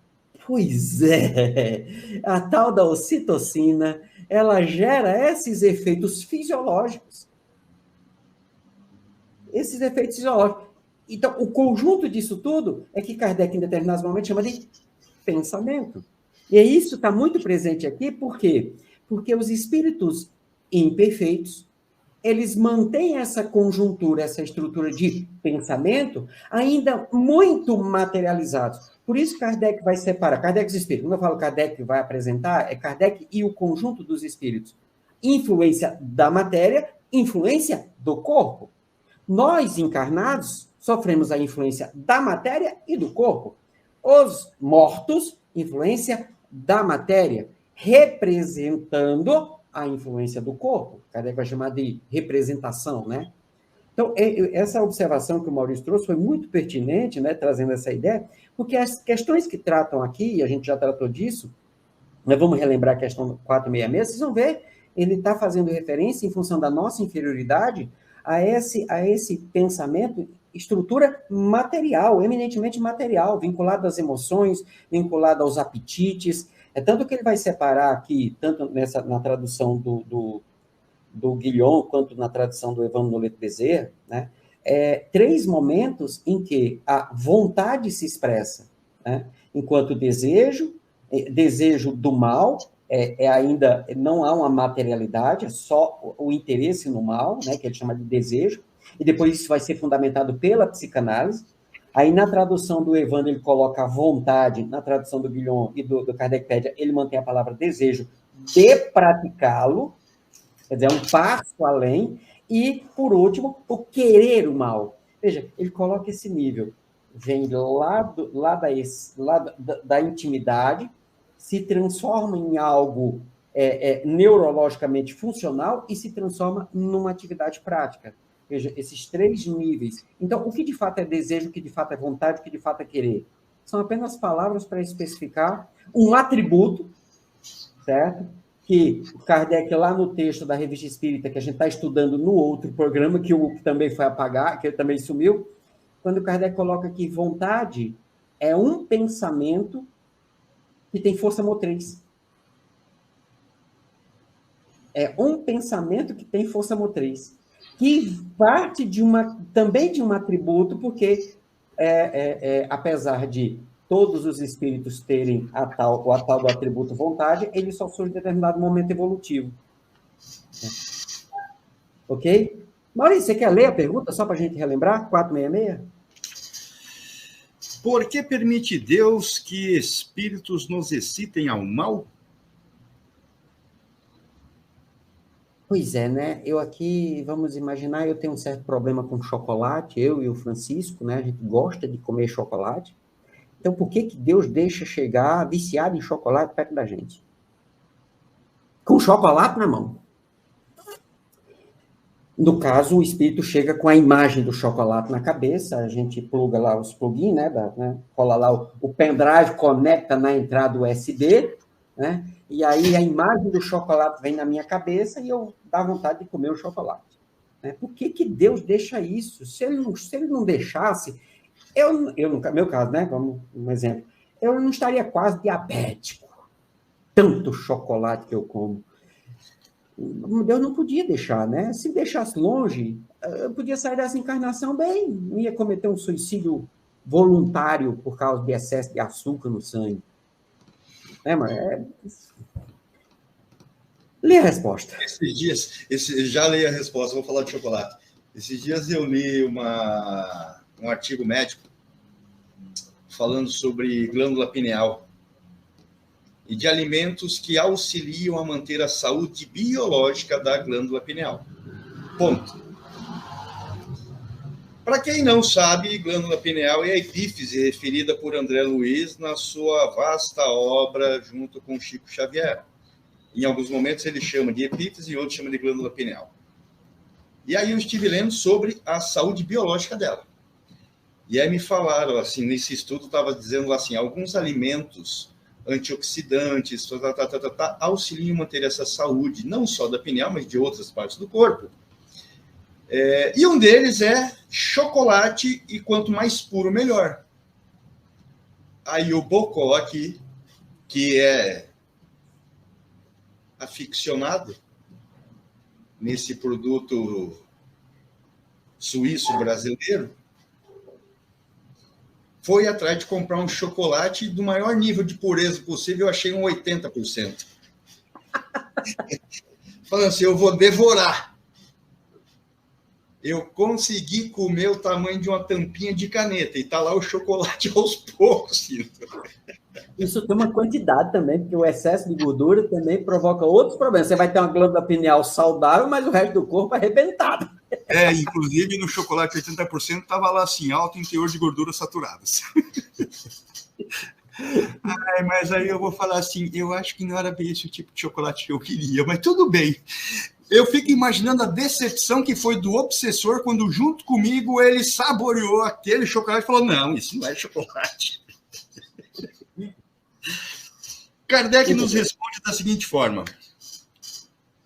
Pois é, a tal da ocitocina, ela gera esses efeitos fisiológicos. Esses efeitos fisiológicos. Então, o conjunto disso tudo é que Kardec, em determinados momentos, chama de pensamento. E isso está muito presente aqui, por quê? Porque os espíritos imperfeitos, eles mantêm essa conjuntura, essa estrutura de pensamento ainda muito materializados. Por isso Kardec vai separar, Kardec e os espíritos, quando eu falo Kardec vai apresentar, é Kardec e o conjunto dos espíritos. Influência da matéria, influência do corpo. Nós, encarnados, sofremos a influência da matéria e do corpo. Os mortos, influência da matéria, representando a influência do corpo. Kardec vai chamar de representação, né? Então, essa observação que o Maurício trouxe foi muito pertinente, né, trazendo essa ideia, porque as questões que tratam aqui, e a gente já tratou disso, nós vamos relembrar a questão 466, vocês vão ver, ele está fazendo referência, em função da nossa inferioridade, a esse pensamento, estrutura material, eminentemente material, vinculado às emoções, vinculado aos apetites. É tanto que ele vai separar aqui, tanto na tradução do Guillaume, quanto na tradução do Evandro Noleto Bezerra, né? 3 momentos em que a vontade se expressa, né? Enquanto desejo do mal, ainda não há uma materialidade, é só o interesse no mal, né? Que ele chama de desejo, e depois isso vai ser fundamentado pela psicanálise. Aí, na tradução do Evandro, ele coloca a vontade, na tradução do Guillaume e do Kardecpédia, ele mantém a palavra desejo de praticá-lo, quer dizer, é um passo além, e, por último, o querer o mal. Veja, ele coloca esse nível, vem lá da intimidade, se transforma em algo neurologicamente funcional e se transforma numa atividade prática. Veja, esses 3 níveis. Então, o que de fato é desejo, o que de fato é vontade, o que de fato é querer? São apenas palavras para especificar um atributo, certo? Que o Kardec, lá no texto da Revista Espírita, que a gente está estudando no outro programa, que também foi apagar, que também sumiu, quando o Kardec coloca aqui vontade, é um pensamento que tem força motriz. É um pensamento que tem força motriz, que parte também de um atributo, porque, apesar de todos os espíritos terem a tal do atributo vontade, ele só surge em determinado momento evolutivo. Ok? Maurício, você quer ler a pergunta, só para a gente relembrar? 466? Por que permite Deus que espíritos nos excitem ao mal? Pois é, né? Eu aqui, vamos imaginar, eu tenho um certo problema com chocolate, eu e o Francisco, né? A gente gosta de comer chocolate. Então, por que Deus deixa chegar viciado em chocolate perto da gente? Com chocolate na mão. No caso, o espírito chega com a imagem do chocolate na cabeça, a gente pluga lá os plugins, né? Cola lá o pendrive, conecta na entrada USB, né? E aí a imagem do chocolate vem na minha cabeça e eu dá vontade de comer o chocolate. Né? Por que Deus deixa isso? Se ele não deixasse, no meu caso, né? Como um exemplo, eu não estaria quase diabético. Tanto chocolate que eu como. Deus não podia deixar, né? Se deixasse longe, eu podia sair dessa encarnação bem, não ia cometer um suicídio voluntário por causa de excesso de açúcar no sangue. Lê a resposta. Esses dias, já li a resposta, vou falar de chocolate. Esses dias eu li um artigo médico falando sobre glândula pineal e de alimentos que auxiliam a manter a saúde biológica da glândula pineal. Ponto. Para quem não sabe, glândula pineal é a epífise referida por André Luiz na sua vasta obra junto com Chico Xavier. Em alguns momentos ele chama de epífise e outros chama de glândula pineal. E aí eu estive lendo sobre a saúde biológica dela. E aí me falaram, assim, nesse estudo estava dizendo assim, alguns alimentos antioxidantes, auxiliam a manter essa saúde, não só da pineal, mas de outras partes do corpo. E um deles é chocolate, e quanto mais puro, melhor. Aí o Bocó aqui, que é aficionado nesse produto suíço brasileiro, foi atrás de comprar um chocolate do maior nível de pureza possível, eu achei um 80%. Falando assim, eu vou devorar. Eu consegui comer o tamanho de uma tampinha de caneta, e tá lá o chocolate aos poucos. Isso tem uma quantidade também, porque o excesso de gordura também provoca outros problemas. Você vai ter uma glândula pineal saudável, mas o resto do corpo arrebentado. Inclusive no chocolate 80% estava lá assim, alto em teor de gorduras saturadas. Mas aí eu vou falar assim, eu acho que não era bem esse o tipo de chocolate que eu queria, mas tudo bem. Eu fico imaginando a decepção que foi do obsessor quando, junto comigo, ele saboreou aquele chocolate e falou, não, isso não é chocolate. Kardec nos responde da seguinte forma: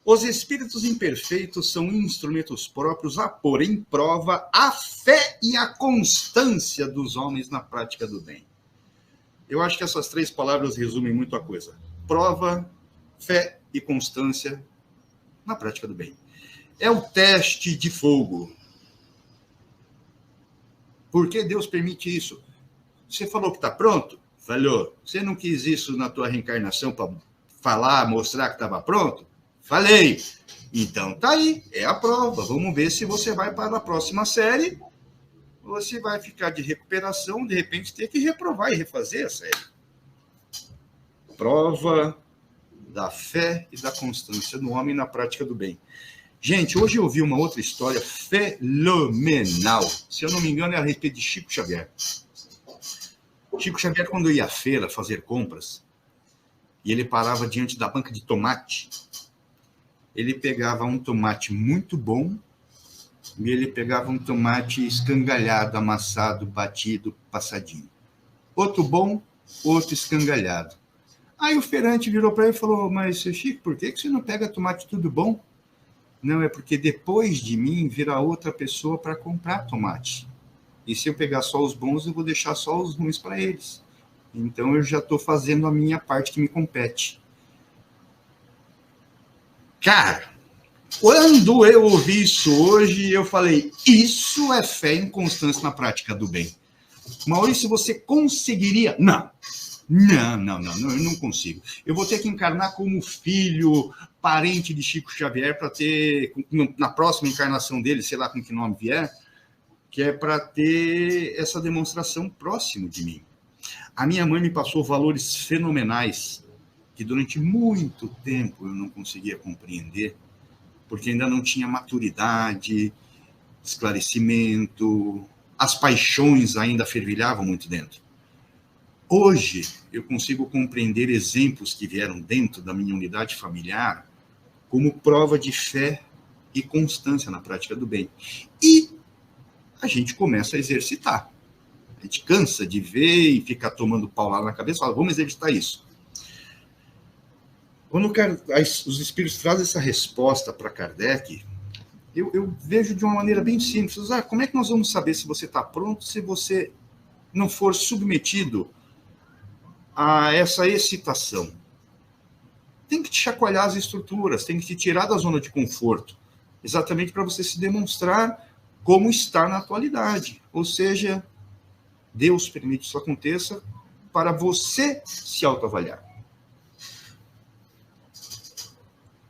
os espíritos imperfeitos são instrumentos próprios a pôr em prova a fé e a constância dos homens na prática do bem. Eu acho que essas 3 palavras resumem muito a coisa. Prova, fé e constância na prática do bem. É o teste de fogo. Por que Deus permite isso? Você falou que está pronto? Falou. Você não quis isso na tua reencarnação para falar, mostrar que estava pronto? Falei. Então tá aí, é a prova. Vamos ver se você vai para a próxima série ou se vai ficar de recuperação, de repente ter que reprovar e refazer a série. Prova da fé e da constância do homem na prática do bem. Gente, hoje eu vi uma outra história fenomenal. Se eu não me engano, é a respeito de Chico Xavier. Chico Xavier, quando ia à feira fazer compras, e ele parava diante da banca de tomate, ele pegava um tomate muito bom e ele pegava um tomate escangalhado, amassado, batido, passadinho. Outro bom, outro escangalhado. Aí o feirante virou para ele e falou, mas, seu Chico, por que você não pega tomate tudo bom? Não, é porque depois de mim virá outra pessoa para comprar tomate. E se eu pegar só os bons, eu vou deixar só os ruins para eles. Então eu já estou fazendo a minha parte que me compete. Cara, quando eu ouvi isso hoje, eu falei, isso é fé e constância na prática do bem. Maurício, você conseguiria? Não, eu não consigo. Eu vou ter que encarnar como filho, parente de Chico Xavier, para ter, na próxima encarnação dele, sei lá com que nome vier, que é para ter essa demonstração próximo de mim. A minha mãe me passou valores fenomenais que durante muito tempo eu não conseguia compreender, porque ainda não tinha maturidade, esclarecimento, as paixões ainda fervilhavam muito dentro. Hoje eu consigo compreender exemplos que vieram dentro da minha unidade familiar como prova de fé e constância na prática do bem. E a gente começa a exercitar. A gente cansa de ver e ficar tomando paulada na cabeça, fala, vamos exercitar isso. Quando os espíritos trazem essa resposta para Kardec, eu vejo de uma maneira bem simples. Como é que nós vamos saber se você está pronto, se você não for submetido a essa excitação? Tem que te chacoalhar as estruturas, tem que te tirar da zona de conforto, exatamente para você se demonstrar como está na atualidade. Ou seja, Deus permite isso aconteça para você se autoavaliar.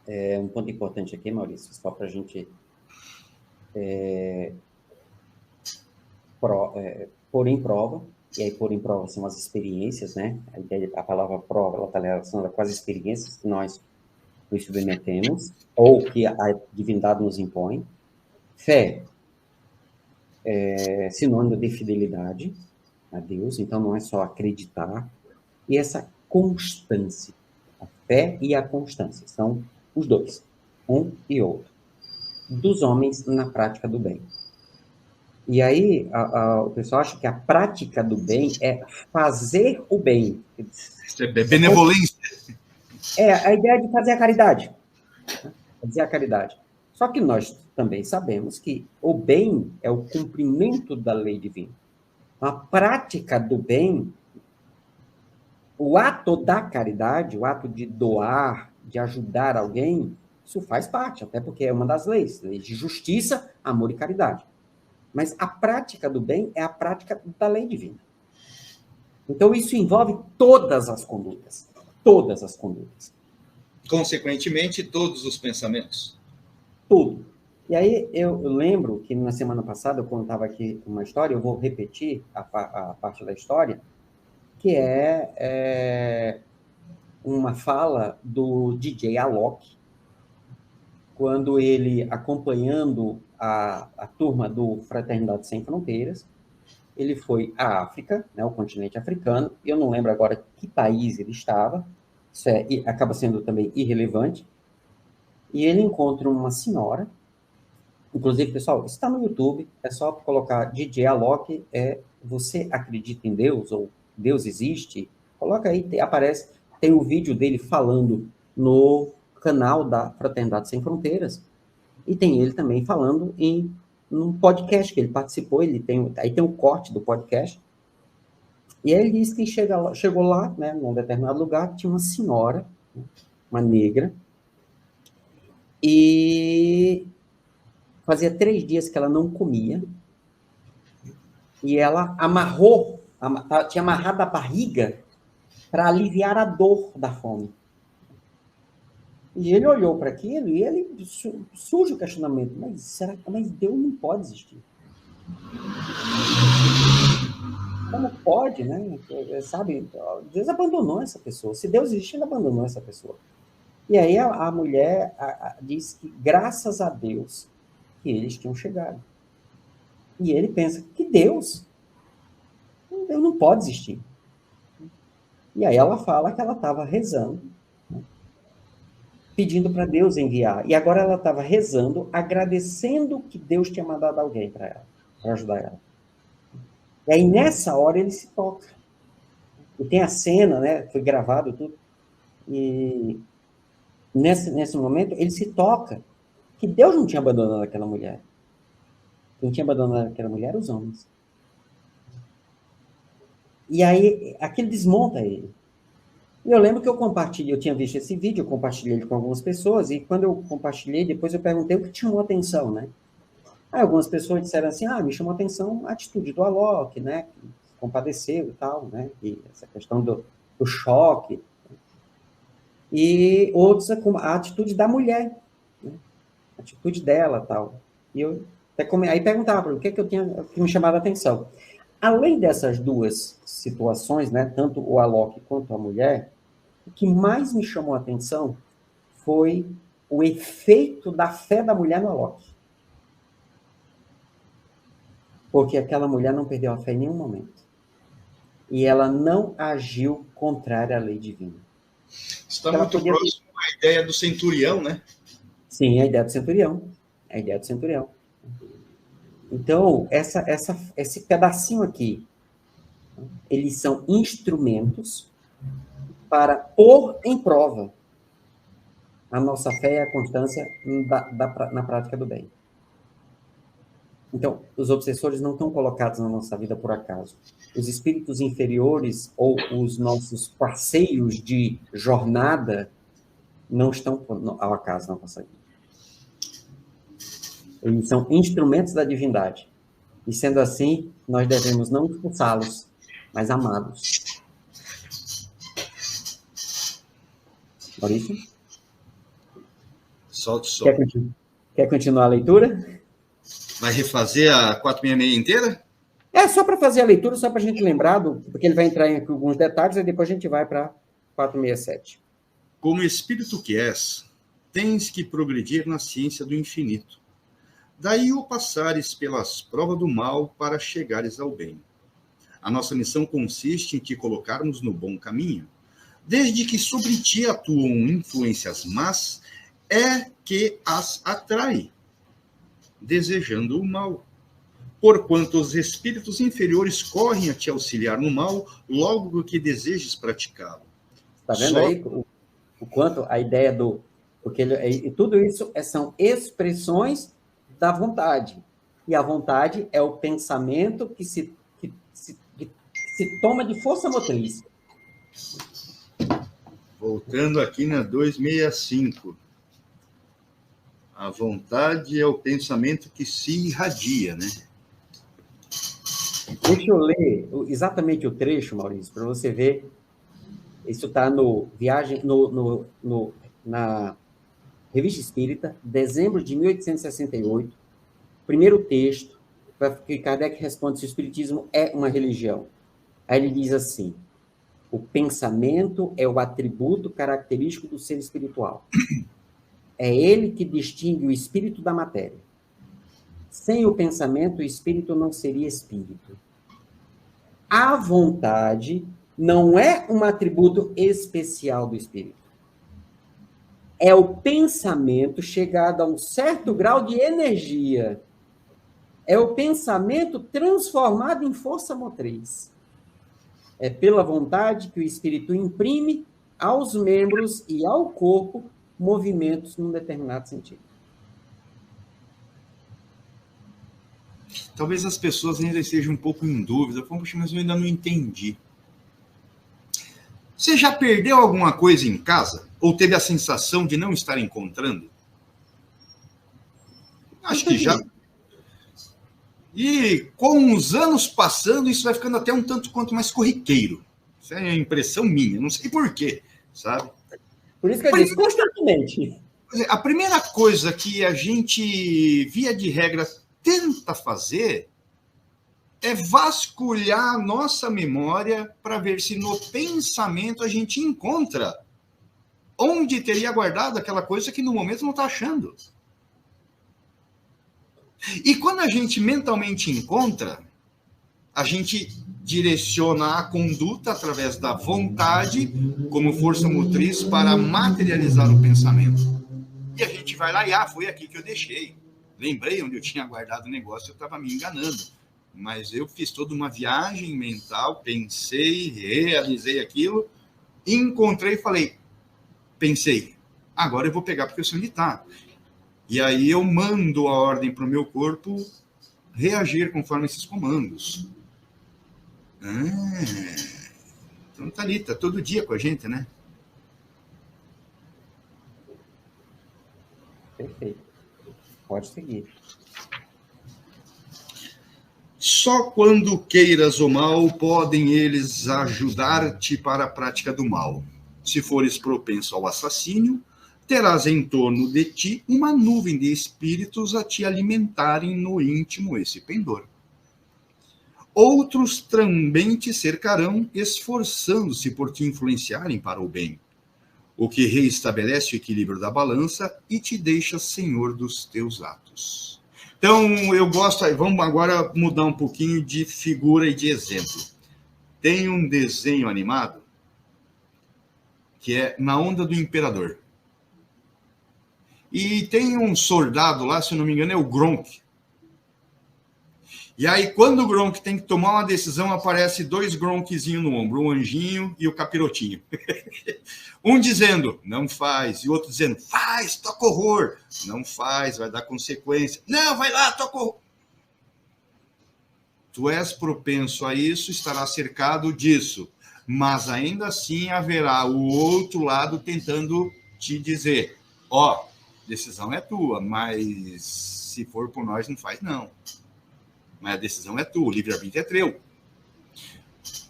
É um ponto importante aqui, Maurício, só para a gente pôr em prova, e aí pôr em prova são as experiências, né? A palavra prova, ela está relacionada com as experiências que nós nos submetemos, ou que a divindade nos impõe. Fé é sinônimo de fidelidade a Deus, então não é só acreditar. E essa constância, a fé e a constância, são os dois, um e outro, dos homens na prática do bem. E aí, o pessoal acha que a prática do bem é fazer o bem. É benevolência. É a ideia de fazer a caridade. Fazer a caridade. Só que nós também sabemos que o bem é o cumprimento da lei divina. A prática do bem, o ato da caridade, o ato de doar, de ajudar alguém, isso faz parte, até porque é uma das leis de justiça, amor e caridade. Mas a prática do bem é a prática da lei divina. Então, isso envolve todas as condutas. Todas as condutas. Consequentemente, todos os pensamentos. Tudo. E aí, eu lembro que na semana passada eu contava aqui uma história, eu vou repetir a parte da história, que é uma fala do DJ Alok, quando ele, acompanhando a turma do Fraternidade Sem Fronteiras, ele foi à África, né, o continente africano, eu não lembro agora que país ele estava, isso acaba sendo também irrelevante, e ele encontra uma senhora, inclusive, pessoal, está no YouTube, é só colocar DJ Alok, você acredita em Deus, ou Deus existe? Coloca aí, aparece, tem o vídeo dele falando no canal da Fraternidade Sem Fronteiras, e tem ele também falando num podcast que ele participou, aí tem um corte do podcast, e aí ele disse que chegou lá, né, num determinado lugar, tinha uma senhora, uma negra, e fazia 3 dias que ela não comia, e ela tinha amarrado a barriga para aliviar a dor da fome. E ele olhou para aquilo e ele surge o questionamento, mas Deus não pode existir? Como pode, né? Sabe, Deus abandonou essa pessoa. Se Deus existe, ele abandonou essa pessoa. E aí a mulher diz que, graças a Deus, que eles tinham chegado. E ele pensa que Deus não pode existir. E aí ela fala que ela estava rezando, né, pedindo para Deus enviar. E agora ela estava rezando, agradecendo que Deus tinha mandado alguém para ela, para ajudar ela. E aí, nessa hora, ele se toca. E tem a cena, né? Foi gravado tudo. E nesse momento, ele se toca que Deus não tinha abandonado aquela mulher. Quem tinha abandonado aquela mulher eram os homens. E aí, aquilo desmonta ele. E eu lembro que eu tinha visto esse vídeo, eu compartilhei ele com algumas pessoas, e quando eu compartilhei, depois eu perguntei o que chamou a atenção, né? Aí algumas pessoas disseram assim, me chamou a atenção a atitude do Alok, né? Que compadeceu e tal, né? E essa questão do choque. E outros, a atitude da mulher, né? A atitude dela e tal. E eu aí perguntava o que me chamava a atenção. Além dessas duas situações, né? Tanto o Alok quanto a mulher, o que mais me chamou a atenção foi o efeito da fé da mulher no Alok. Porque aquela mulher não perdeu a fé em nenhum momento. E ela não agiu contrária à lei divina. Está muito próximo à ideia do centurião, né? Sim, a ideia do centurião. Então, esse pedacinho aqui, eles são instrumentos para pôr em prova a nossa fé e a constância na prática do bem. Então, os obsessores não estão colocados na nossa vida por acaso. Os espíritos inferiores ou os nossos parceiros de jornada não estão ao acaso na nossa vida. Eles são instrumentos da divindade. E, sendo assim, nós devemos não expulsá-los, mas amá-los. Maurício? Solte o som. Quer continuar a leitura? Vai refazer a 466 inteira? Só para fazer a leitura, só para a gente lembrar, porque ele vai entrar em alguns detalhes, e depois a gente vai para 467. Como espírito que és, tens que progredir na ciência do infinito. Daí o passares pelas provas do mal para chegares ao bem. A nossa missão consiste em te colocarmos no bom caminho. Desde que sobre ti atuam influências más, é que as atrai, desejando o mal. Porquanto os espíritos inferiores correm a te auxiliar no mal, logo que desejes praticá-lo. Está vendo aí o quanto a ideia do... Porque tudo isso são expressões da vontade. E a vontade é o pensamento que se toma de força motriz. Voltando aqui na 265. A vontade é o pensamento que se irradia, né? Deixa eu ler exatamente o trecho, Maurício, para você ver. Isso está na Revista Espírita, dezembro de 1868. Primeiro texto, que Kardec responde se o Espiritismo é uma religião. Aí ele diz assim: o pensamento é o atributo característico do ser espiritual. É ele que distingue o espírito da matéria. Sem o pensamento, o espírito não seria espírito. A vontade não é um atributo especial do espírito. É o pensamento chegado a um certo grau de energia. É o pensamento transformado em força motriz. É pela vontade que o espírito imprime aos membros e ao corpo movimentos num determinado sentido. Talvez as pessoas ainda estejam um pouco em dúvida. Poxa, mas eu ainda não entendi. Você já perdeu alguma coisa em casa? Ou teve a sensação de não estar encontrando? Acho que já. E com os anos passando, isso vai ficando até um tanto quanto mais corriqueiro. Isso é a impressão minha, não sei por quê, sabe? Por isso que eu disse constantemente. A primeira coisa que a gente, via de regra, tenta fazer é vasculhar a nossa memória para ver se no pensamento a gente encontra onde teria guardado aquela coisa que no momento não está achando. E quando a gente mentalmente encontra, a gente direciona a conduta através da vontade como força motriz para materializar o pensamento. E a gente vai lá e, foi aqui que eu deixei. Lembrei onde eu tinha guardado o negócio, eu estava me enganando. Mas eu fiz toda uma viagem mental, pensei, realizei aquilo, encontrei e falei, pensei, agora eu vou pegar porque eu sei onde está. E aí eu mando a ordem para o meu corpo reagir conforme esses comandos. Então tá ali, tá todo dia com a gente, né? Perfeito. Pode seguir. Só quando queiras o mal, podem eles ajudar-te para a prática do mal. Se fores propenso ao assassínio, terás em torno de ti uma nuvem de espíritos a te alimentarem no íntimo esse pendor. Outros também te cercarão, esforçando-se por te influenciarem para o bem, o que reestabelece o equilíbrio da balança e te deixa senhor dos teus atos. Então, eu gosto, vamos agora mudar um pouquinho de figura e de exemplo. Tem um desenho animado que é Na Onda do Imperador. E tem um soldado lá, se eu não me engano, é o Gronk. E aí, quando o Gronk tem que tomar uma decisão, aparece dois Gronkzinhos no ombro, o anjinho e o capirotinho. Um dizendo, não faz, e o outro dizendo, faz, toca horror. Não faz, vai dar consequência. Não, vai lá, toca horror. Tu és propenso a isso, estará cercado disso. Mas ainda assim haverá o outro lado tentando te dizer, decisão é tua, mas se for por nós, não faz não. Mas a decisão é tua, o livre-arbítrio é teu.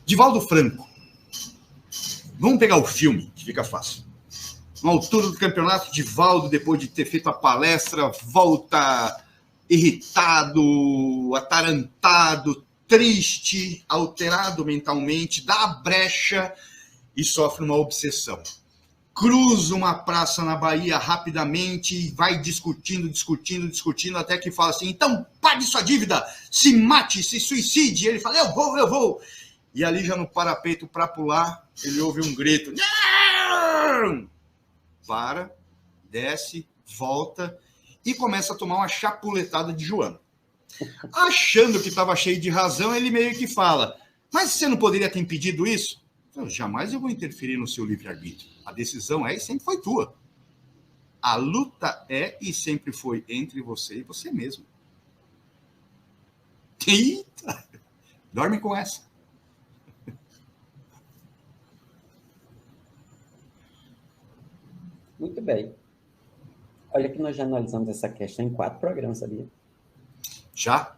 Divaldo Franco. Vamos pegar o filme, que fica fácil. Na altura do campeonato, Divaldo, depois de ter feito a palestra, volta irritado, atarantado, triste, alterado mentalmente, dá a brecha e sofre uma obsessão. Cruza uma praça na Bahia rapidamente e vai discutindo, até que fala assim, então pague sua dívida, se mate, se suicide. Ele fala, eu vou. E ali já no parapeito para pular, ele ouve um grito. Não! Para, desce, volta e começa a tomar uma chapuletada de Joana. Achando que estava cheio de razão, ele meio que fala, mas você não poderia ter impedido isso? Então, jamais eu vou interferir no seu livre-arbítrio. A decisão é e sempre foi tua. A luta é e sempre foi entre você e você mesmo. Eita! Dorme com essa. Muito bem. Olha que nós já analisamos essa questão em 4 programas, sabia? Já?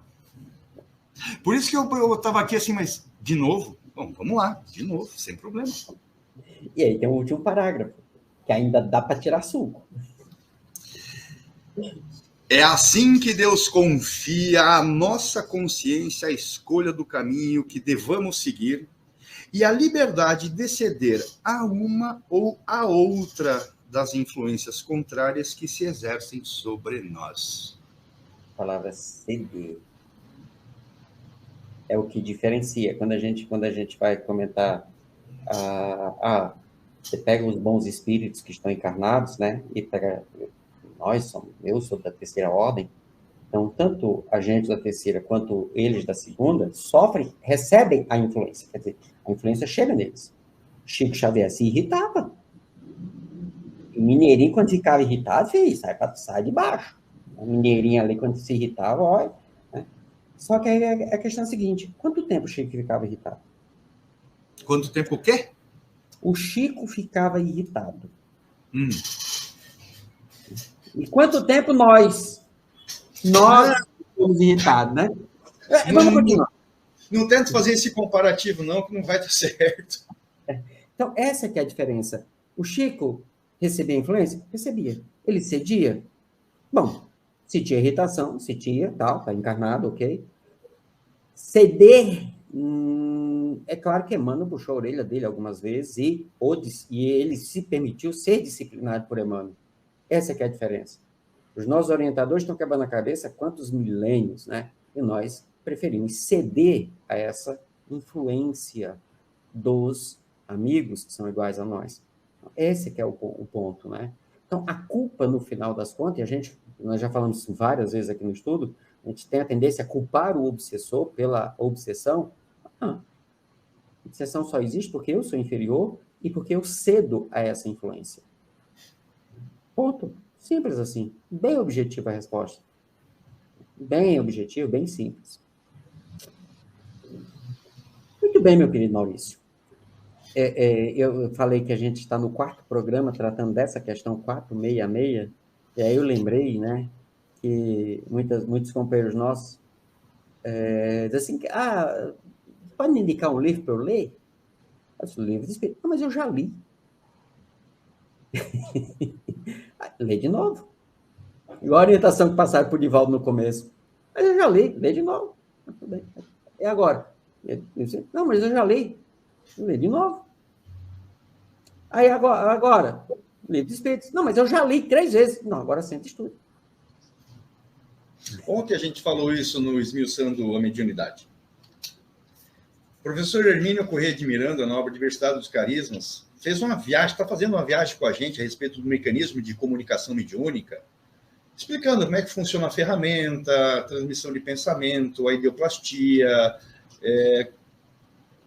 Por isso que eu estava aqui assim, mas de novo? Bom, vamos lá, de novo, sem problema. E aí tem o último parágrafo, que ainda dá para tirar suco. É assim que Deus confia à nossa consciência a escolha do caminho que devamos seguir e a liberdade de ceder a uma ou a outra das influências contrárias que se exercem sobre nós. A palavra ceder. É o que diferencia. Quando a gente vai comentar, você pega os bons espíritos que estão encarnados, né? E pega, eu sou da terceira ordem, então tanto a gente da terceira quanto eles da segunda sofrem, recebem a influência, quer dizer, a influência chega neles. Chico Xavier se irritava. O mineirinho, quando ficava irritado, filho, sai de baixo. O mineirinho ali, quando se irritava, olha. Né? Só que aí a questão é a seguinte: quanto tempo o Chico ficava irritado? Quanto tempo o quê? O Chico ficava irritado. E quanto tempo nós ficamos irritados, né? Vamos continuar. Não tento fazer esse comparativo, não, que não vai dar certo. Então, essa que é a diferença. O Chico recebia influência? Recebia. Ele cedia? Bom, se tinha irritação, se tinha, tal, tá encarnado, ok. Ceder, é claro que Emmanuel puxou a orelha dele algumas vezes e ele se permitiu ser disciplinado por Emmanuel. Essa que é a diferença. Os nossos orientadores estão quebrando a cabeça há quantos milênios, né? E nós preferimos ceder a essa influência dos amigos que são iguais a nós. Esse que é o ponto, né? Então, a culpa, no final das contas, e nós já falamos várias vezes aqui no estudo, a gente tem a tendência a culpar o obsessor pela obsessão. A obsessão só existe porque eu sou inferior e porque eu cedo a essa influência. Ponto. Simples assim. Bem objetiva a resposta. Bem objetivo, bem simples. Muito bem, meu querido Maurício. Eu falei que a gente está no 4º programa tratando dessa questão 466, e aí eu lembrei, né, que muitos companheiros nossos dizem assim, pode me indicar um livro para eu ler? Eu disse, livro de espírito. Não, mas eu já li. Lê de novo. Igual a orientação que passaram por Divaldo no começo. Mas eu já li, lê de novo. E agora? Disse, não, mas eu já li. Lê de novo. Aí agora, livro de espíritos. Não, mas eu já li 3 vezes. Não, agora senta e estuda. Ontem a gente falou isso no Esmiuçando a Mediunidade. O professor Hermínio Corrêa de Miranda, na obra Diversidade dos Carismas, fez uma viagem, está fazendo uma viagem com a gente a respeito do mecanismo de comunicação mediúnica, explicando como é que funciona a ferramenta, a transmissão de pensamento, a ideoplastia,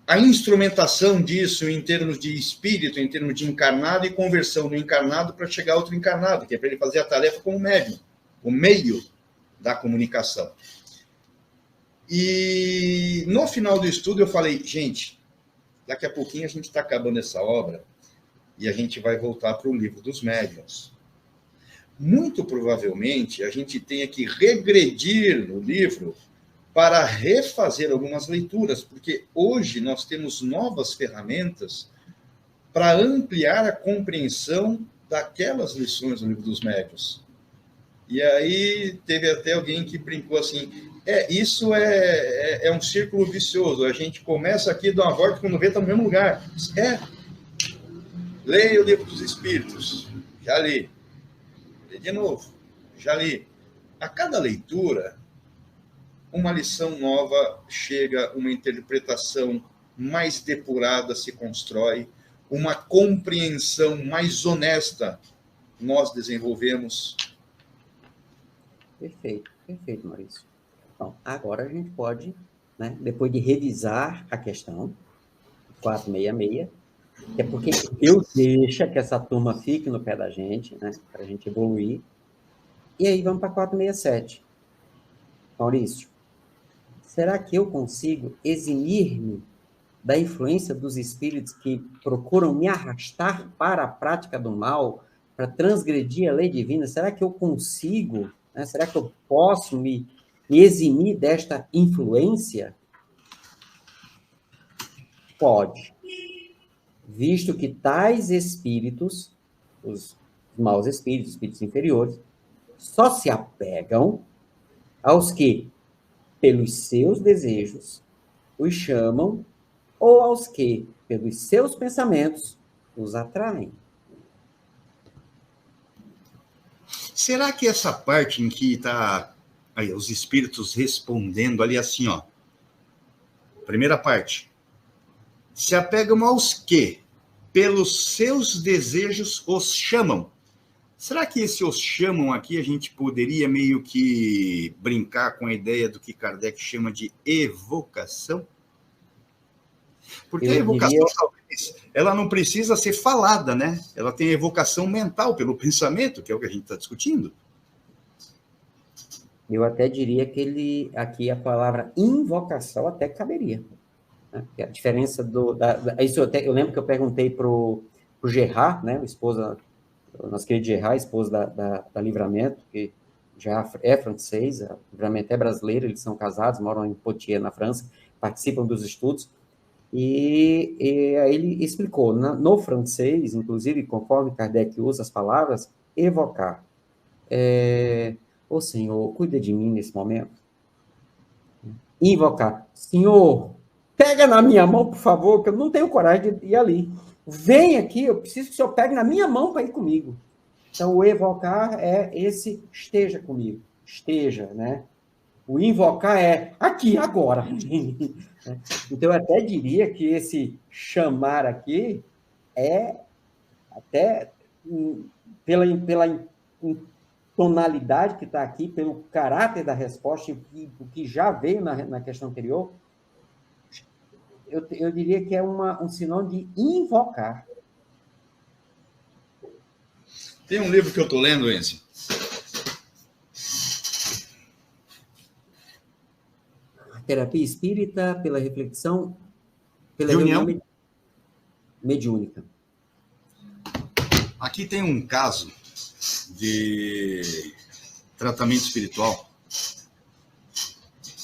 a instrumentação disso em termos de espírito, em termos de encarnado e conversão no encarnado para chegar a outro encarnado, que é para ele fazer a tarefa como médium, o meio da comunicação. E no final do estudo eu falei, gente, daqui a pouquinho a gente está acabando essa obra e a gente vai voltar para o livro dos médiuns. Muito provavelmente a gente tenha que regredir no livro para refazer algumas leituras, porque hoje nós temos novas ferramentas para ampliar a compreensão daquelas lições do livro dos médiuns. E aí teve até alguém que brincou assim, isso é um círculo vicioso, a gente começa aqui, dá uma volta, quando vê, está no mesmo lugar. Leia o livro dos Espíritos, já li. Lê de novo, já li. A cada leitura, uma lição nova chega, uma interpretação mais depurada se constrói, uma compreensão mais honesta nós desenvolvemos. Perfeito, Maurício. Então, agora a gente pode, né, depois de revisar a questão 466, que é porque eu deixo que essa turma fique no pé da gente, né, para a gente evoluir, e aí vamos para 467. Maurício, será que eu consigo eximir-me da influência dos espíritos que procuram me arrastar para a prática do mal, para transgredir a lei divina? Será que eu consigo, né? Será que eu posso me eximir desta influência? Pode. Visto que tais espíritos, os maus espíritos, espíritos inferiores, só se apegam aos que, pelos seus desejos, os chamam, ou aos que, pelos seus pensamentos, os atraem. Será que essa parte em que está os espíritos respondendo ali assim, ó, Primeira parte. Se apegam aos que, pelos seus desejos, os chamam. Será que esse os chamam aqui a gente poderia meio que brincar com a ideia do que Kardec chama de evocação? Porque a evocação, talvez, ela não precisa ser falada, né? Ela tem evocação mental pelo pensamento, que é o que a gente está discutindo. Eu até diria que aqui a palavra invocação até caberia. Né? A diferença isso eu lembro que eu perguntei para o Gerard, né? O nosso querido Gerard, esposa da Livramento, que já é francês, a Livramento é brasileira, eles são casados, moram em Poitiers, na França, participam dos estudos. E aí ele explicou, no francês, inclusive, conforme Kardec usa as palavras, evocar. Ô Senhor, cuida de mim nesse momento. Invocar. Senhor, pega na minha mão, por favor, que eu não tenho coragem de ir ali. Vem aqui, eu preciso que o Senhor pegue na minha mão para ir comigo. Então, o evocar é esse esteja comigo. Esteja, né? O invocar é aqui, agora. Então, eu até diria que esse chamar aqui é até pela tonalidade que está aqui, pelo caráter da resposta, o que já veio na questão anterior, eu diria que é um sinônimo de invocar. Tem um livro que eu estou lendo, Enzo. Terapia Espírita pela reflexão, pela reunião mediúnica. Aqui tem um caso de tratamento espiritual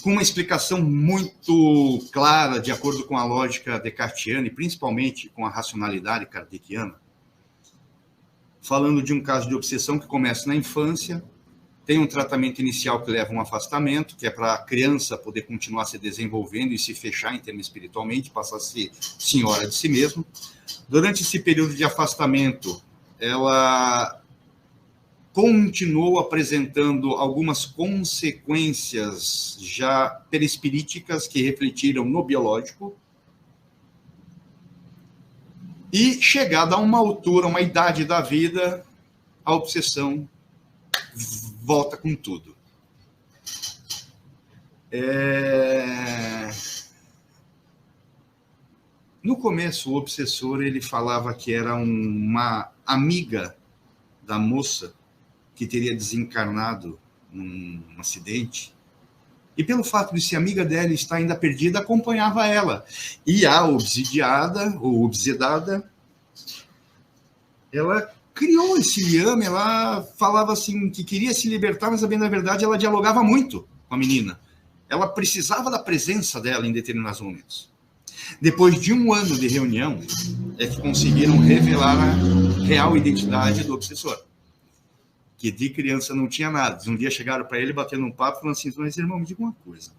com uma explicação muito clara, de acordo com a lógica descartiana e principalmente com a racionalidade kardeciana, falando de um caso de obsessão que começa na infância, tem um tratamento inicial que leva a um afastamento, que é para a criança poder continuar se desenvolvendo e se fechar em termos espiritualmente, passar a ser senhora de si mesma. Durante esse período de afastamento, ela continuou apresentando algumas consequências já perispiríticas que refletiram no biológico. E, chegada a uma altura, uma idade da vida, a obsessão volta com tudo. No começo, o obsessor ele falava que era uma amiga da moça que teria desencarnado num acidente. E pelo fato de ser amiga dela e estar ainda perdida, acompanhava ela. E a obsidiada, ou obsedada, ela criou esse liame, ela falava assim que queria se libertar, mas bem na verdade ela dialogava muito com a menina. Ela precisava da presença dela em determinados momentos. Depois de 1 ano de reunião, é que conseguiram revelar a real identidade do obsessor. Que de criança não tinha nada. Um dia chegaram para ele, batendo um papo, falando assim, mas irmão, me diga uma coisa.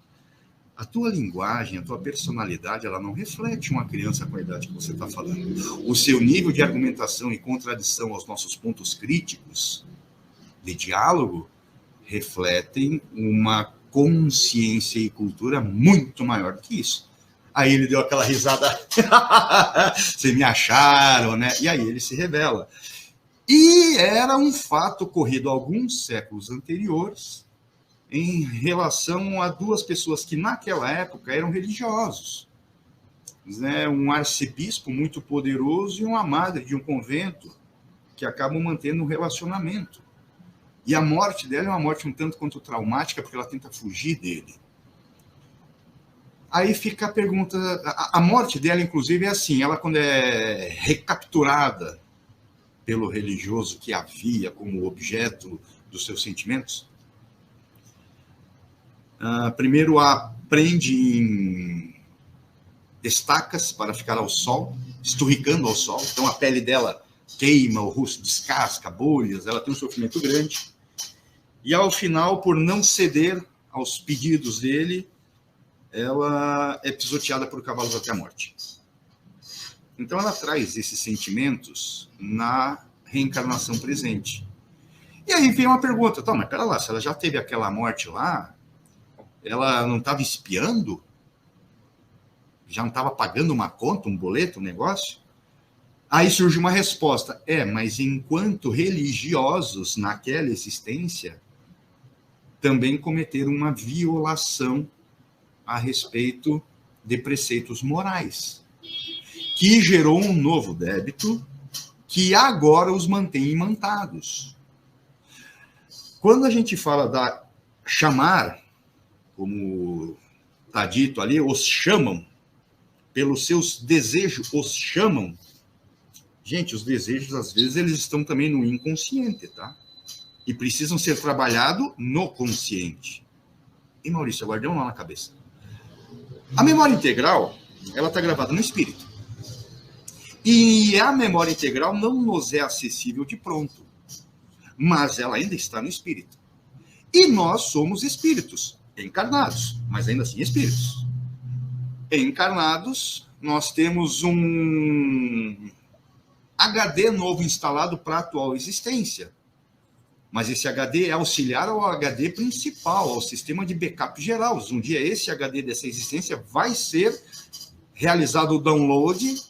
A tua linguagem, a tua personalidade, ela não reflete uma criança com a idade que você está falando. O seu nível de argumentação e contradição aos nossos pontos críticos de diálogo refletem uma consciência e cultura muito maior do que isso. Aí ele deu aquela risada, vocês me acharam, né? E aí ele se revela. E era um fato ocorrido alguns séculos anteriores em relação a 2 pessoas que naquela época eram religiosos. Né? Um arcebispo muito poderoso e uma madre de um convento que acabam mantendo um relacionamento. E a morte dela é uma morte um tanto quanto traumática, porque ela tenta fugir dele. Aí fica a pergunta, a morte dela, inclusive, é assim, ela quando é recapturada pelo religioso que a via como objeto dos seus sentimentos, primeiro a prende em estacas para ficar ao sol, esturricando ao sol, então a pele dela queima, o rosto descasca, bolhas, ela tem um sofrimento grande, e ao final, por não ceder aos pedidos dele, ela é pisoteada por cavalos até a morte. Então, ela traz esses sentimentos na reencarnação presente. E aí vem uma pergunta, tá, mas pera lá, se ela já teve aquela morte lá, ela não estava espiando? Já não estava pagando uma conta, um boleto, um negócio? Aí surge uma resposta. Mas enquanto religiosos naquela existência, também cometeram uma violação a respeito de preceitos morais, que gerou um novo débito que agora os mantém imantados. Quando a gente fala da chamar, como está dito ali, os chamam, pelos seus desejos, os chamam. Gente, os desejos, às vezes, eles estão também no inconsciente, tá? E precisam ser trabalhados no consciente. E, Maurício, eu guardei um nó na cabeça. A memória integral, ela está gravada no espírito. E a memória integral não nos é acessível de pronto. Mas ela ainda está no espírito. E nós somos espíritos, encarnados, mas ainda assim espíritos. Encarnados, nós temos um HD novo instalado para a atual existência. Mas esse HD é auxiliar ao HD principal, ao sistema de backup geral. Um dia esse HD dessa existência vai ser realizado o download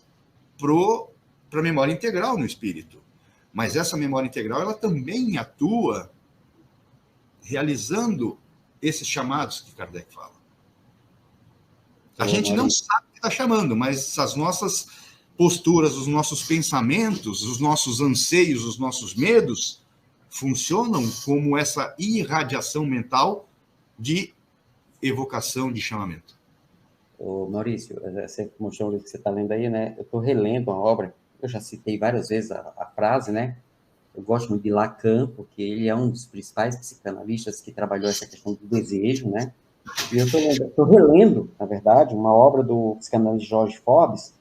para a memória integral no espírito. Mas essa memória integral, ela também atua realizando esses chamados que Kardec fala. A gente não sabe o que está chamando, mas as nossas posturas, os nossos pensamentos, os nossos anseios, os nossos medos funcionam como essa irradiação mental de evocação, de chamamento. Ô, Maurício, você mostrou o livro que você está lendo aí, né? Eu estou relendo a obra, eu já citei várias vezes a frase, né? Eu gosto muito de Lacan, porque ele é um dos principais psicanalistas que trabalhou essa questão do desejo, né? E eu estou relendo, na verdade, uma obra do psicanalista Jorge Forbes,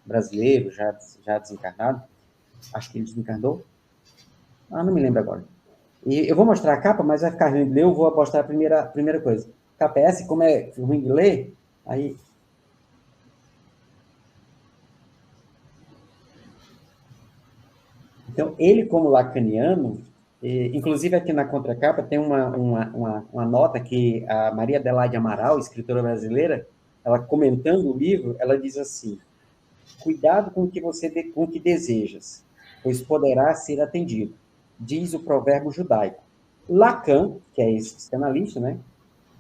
brasileiro, já desencarnado. Acho que ele desencarnou. Não me lembro agora. E eu vou mostrar a capa, mas vai ficar ruim de ler, eu vou mostrar a primeira coisa. KPS, como é ruim de ler, aí... Então, ele, como lacaniano, inclusive aqui na contracapa tem uma nota que a Maria Adelaide Amaral, escritora brasileira, ela comentando o livro, ela diz assim: cuidado com o que desejas, pois poderá ser atendido, diz o provérbio judaico. Lacan, que é esse psicanalista, né,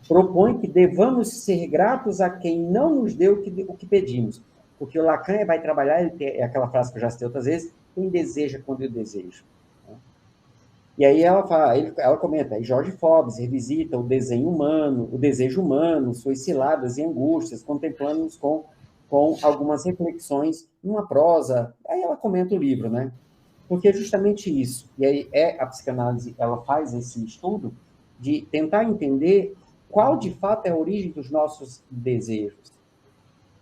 propõe que devamos ser gratos a quem não nos deu o que pedimos, porque o Lacan vai trabalhar, é aquela frase que eu já citei outras vezes, quem deseja quando eu desejo. E aí ela comenta, aí Jorge Forbes revisita o desenho humano, o desejo humano, suas ciladas e angústias, contemplando-nos com algumas reflexões numa prosa. Aí ela comenta o livro, né? Porque é justamente isso. E aí a psicanálise, ela faz esse estudo de tentar entender qual de fato é a origem dos nossos desejos.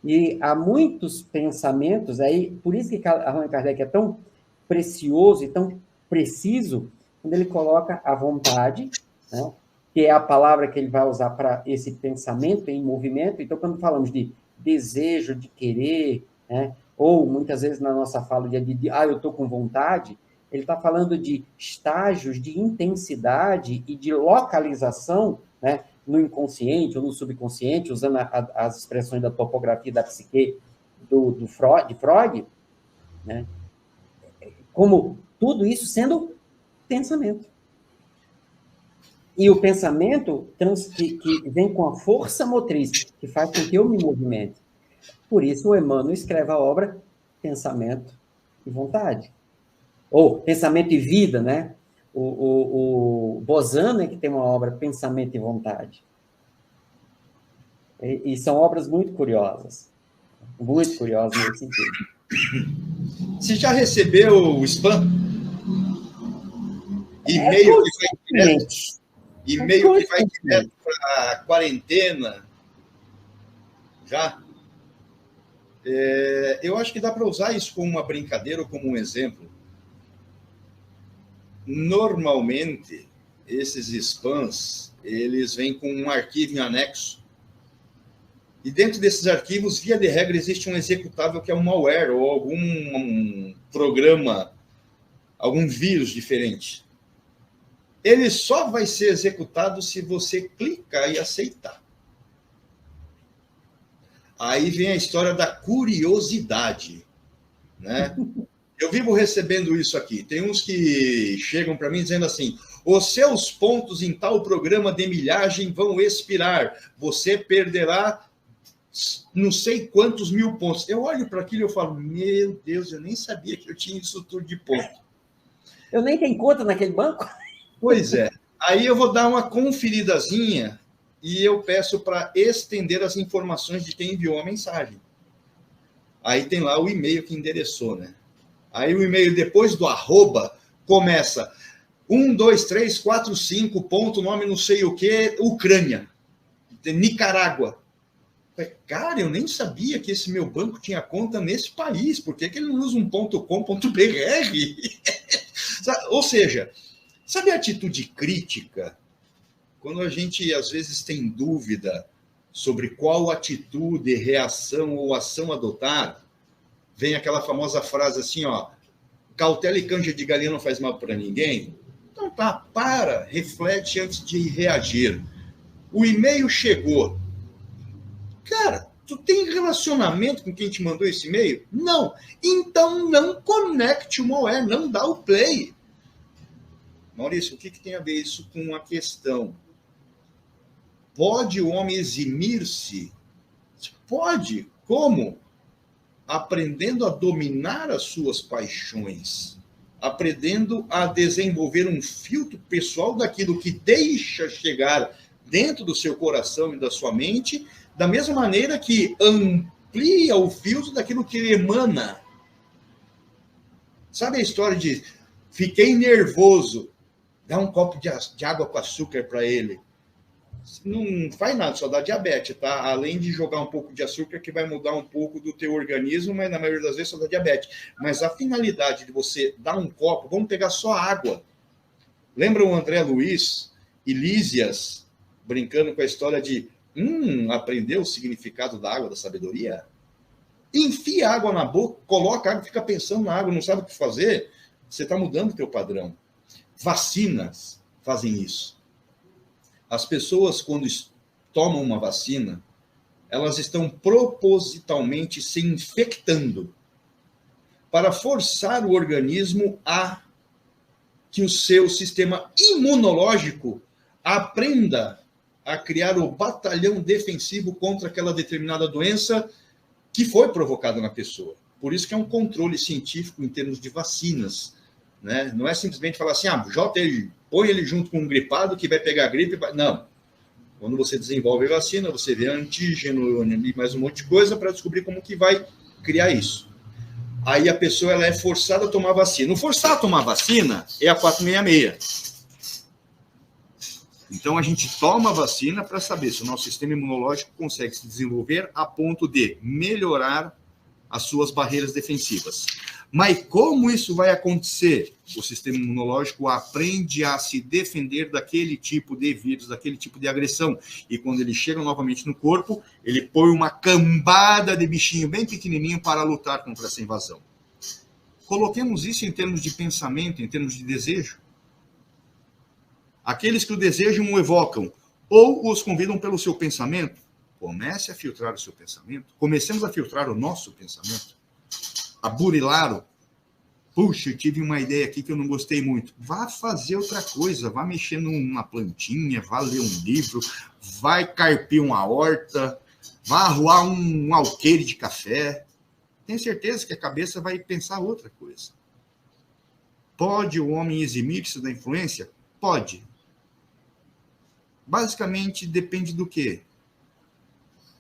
E há muitos pensamentos, aí, por isso que Allan Kardec é tão precioso e tão preciso, quando ele coloca a vontade, né, que é a palavra que ele vai usar para esse pensamento em movimento. Então, quando falamos de desejo, de querer, né, ou muitas vezes na nossa fala eu estou com vontade, ele está falando de estágios de intensidade e de localização, né, no inconsciente ou no subconsciente, usando as expressões da topografia da psique de Freud, né? Como tudo isso sendo pensamento. E o pensamento que vem com a força motriz, que faz com que eu me movimente. Por isso o Emmanuel escreve a obra Pensamento e Vontade. Ou Pensamento e Vida, né? O Bozano é que tem uma obra Pensamento e Vontade. E são obras muito curiosas nesse sentido. Você já recebeu o spam? E-mail que vai direto? E-mail que vai direto para a quarentena? Já? Eu acho que dá para usar isso como uma brincadeira ou como um exemplo. Normalmente, esses spams, eles vêm com um arquivo em anexo. E dentro desses arquivos, via de regra, existe um executável que é um malware ou algum programa, algum vírus diferente. Ele só vai ser executado se você clicar e aceitar. Aí vem a história da curiosidade, né? Eu vivo recebendo isso aqui. Tem uns que chegam para mim dizendo assim: os seus pontos em tal programa de milhagem vão expirar. Você perderá não sei quantos mil pontos. Eu olho para aquilo e eu falo: meu Deus, eu nem sabia que eu tinha isso tudo de ponto. Eu nem tenho conta naquele banco. Pois é. Aí eu vou dar uma conferidazinha e eu peço para estender as informações de quem enviou a mensagem. Aí tem lá o e-mail que endereçou, né? Aí o e-mail, depois do arroba, começa 1, 2, 3, 4, 5, ponto, nome não sei o que, Ucrânia, Nicarágua. Cara, eu nem sabia que esse meu banco tinha conta nesse país. Por que ele não usa um .com.br? Ou seja, sabe a atitude crítica? Quando a gente, às vezes, tem dúvida sobre qual atitude, reação ou ação adotar, vem aquela famosa frase assim, ó: cautela e canja de galinha não faz mal para ninguém. Então tá, reflete antes de reagir. O e-mail chegou. Cara, tu tem relacionamento com quem te mandou esse e-mail? Não. Então não conecte o malware, não dá o play. Maurício, o que tem a ver isso com a questão? Pode o homem eximir-se? Pode. Como? Aprendendo a dominar as suas paixões, aprendendo a desenvolver um filtro pessoal daquilo que deixa chegar dentro do seu coração e da sua mente, da mesma maneira que amplia o filtro daquilo que emana. Sabe a história de fiquei nervoso, dá um copo de água com açúcar para ele. Não faz nada, só dá diabetes, tá? Além de jogar um pouco de açúcar, que vai mudar um pouco do teu organismo, mas na maioria das vezes só dá diabetes. Mas a finalidade de você dar um copo, vamos pegar só água. Lembra o André Luiz e Lísias brincando com a história de aprendeu o significado da água, da sabedoria? Enfia água na boca, coloca água, fica pensando na água, não sabe o que fazer, você está mudando o teu padrão. Vacinas fazem isso. As pessoas, quando tomam uma vacina, elas estão propositalmente se infectando para forçar o organismo a que o seu sistema imunológico aprenda a criar o batalhão defensivo contra aquela determinada doença que foi provocada na pessoa. Por isso que é um controle científico em termos de vacinas, né? Não é simplesmente falar assim, jota ele, põe ele junto com um gripado que vai pegar a gripe. Não. Quando você desenvolve a vacina, você vê antígeno e mais um monte de coisa para descobrir como que vai criar isso. Aí a pessoa ela é forçada a tomar vacina. O forçar a tomar vacina é a 466. Então a gente toma a vacina para saber se o nosso sistema imunológico consegue se desenvolver a ponto de melhorar as suas barreiras defensivas. Mas como isso vai acontecer? O sistema imunológico aprende a se defender daquele tipo de vírus, daquele tipo de agressão. E quando ele chega novamente no corpo, ele põe uma cambada de bichinho bem pequenininho para lutar contra essa invasão. Coloquemos isso em termos de pensamento, em termos de desejo. Aqueles que o desejam o evocam ou os convidam pelo seu pensamento. Comece a filtrar o seu pensamento. Comecemos a filtrar o nosso pensamento. A burilá-lo. Puxa, eu tive uma ideia aqui que eu não gostei muito. Vá fazer outra coisa. Vá mexer numa plantinha, vá ler um livro, vai carpir uma horta, vá arruar um alqueire de café. Tenho certeza que a cabeça vai pensar outra coisa. Pode o homem eximir-se da influência? Pode. Basicamente, depende do quê?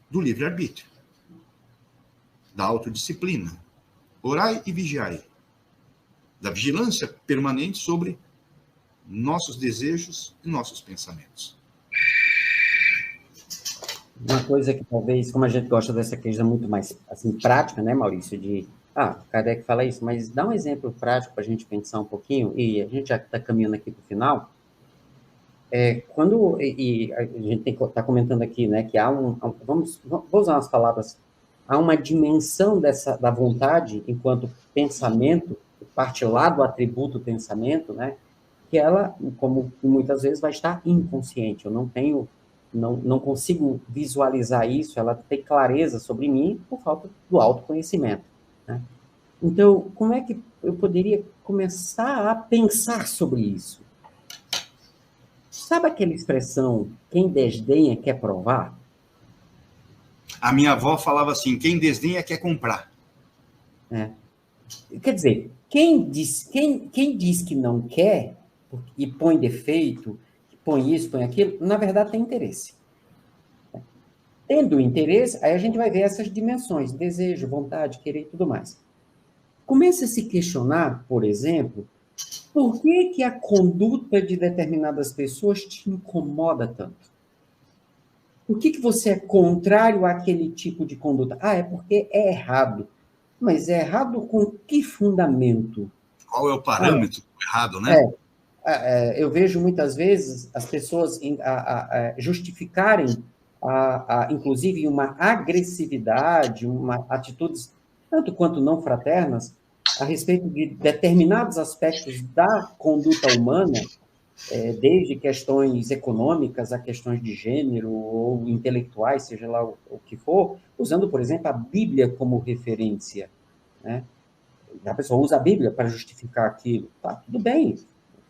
Do livre-arbítrio, da autodisciplina, orai e vigiai, da vigilância permanente sobre nossos desejos e nossos pensamentos. Uma coisa que talvez, como a gente gosta dessa questão muito mais assim, prática, né, Maurício, Kardec fala isso, mas dá um exemplo prático para a gente pensar um pouquinho, e a gente já está caminhando aqui para o final. Quando a gente está comentando aqui, né, que há vou usar umas palavras, há uma dimensão da vontade enquanto pensamento, parte lá do atributo pensamento, né, que ela, como muitas vezes, vai estar inconsciente. Eu não tenho não consigo visualizar isso, ela tem clareza sobre mim por falta do autoconhecimento, né? Então, como é que eu poderia começar a pensar sobre isso? Sabe aquela expressão, quem desdenha quer provar? A minha avó falava assim, quem desdenha quer comprar. Quer dizer, quem diz que não quer e põe defeito, põe isso, põe aquilo, na verdade tem interesse. Tendo interesse, aí a gente vai ver essas dimensões, desejo, vontade, querer e tudo mais. Começa a se questionar, por exemplo, por que a conduta de determinadas pessoas te incomoda tanto? Por que você é contrário àquele tipo de conduta? É porque é errado. Mas é errado com que fundamento? Qual é o parâmetro errado, né? Eu vejo muitas vezes as pessoas justificarem, inclusive, uma agressividade, atitudes tanto quanto não fraternas, a respeito de determinados aspectos da conduta humana, desde questões econômicas a questões de gênero ou intelectuais, seja lá o que for, usando, por exemplo, a Bíblia como referência, né? A pessoa usa a Bíblia para justificar aquilo. Tá, tudo bem,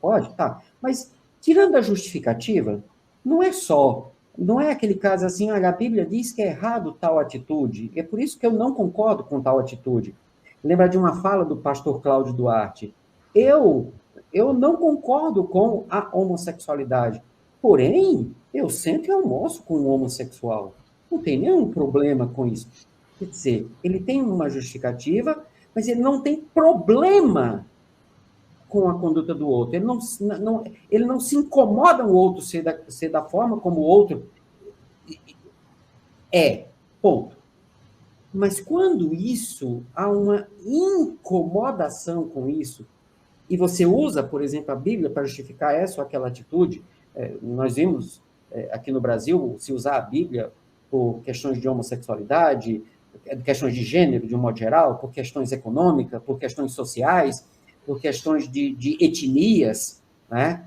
pode, tá. Mas, tirando a justificativa, não é aquele caso assim, olha, a Bíblia diz que é errado tal atitude, é por isso que eu não concordo com tal atitude. Lembra de uma fala do pastor Cláudio Duarte? Eu não concordo com a homossexualidade, porém, eu sempre almoço com um homossexual. Não tem nenhum problema com isso. Quer dizer, ele tem uma justificativa, mas ele não tem problema com a conduta do outro. Ele não se incomoda o outro ser da forma como o outro ponto. Mas quando há uma incomodação com isso, e você usa, por exemplo, a Bíblia para justificar essa ou aquela atitude, nós vimos aqui no Brasil se usar a Bíblia por questões de homossexualidade, questões de gênero, de um modo geral, por questões econômicas, por questões sociais, por questões de etnias, né?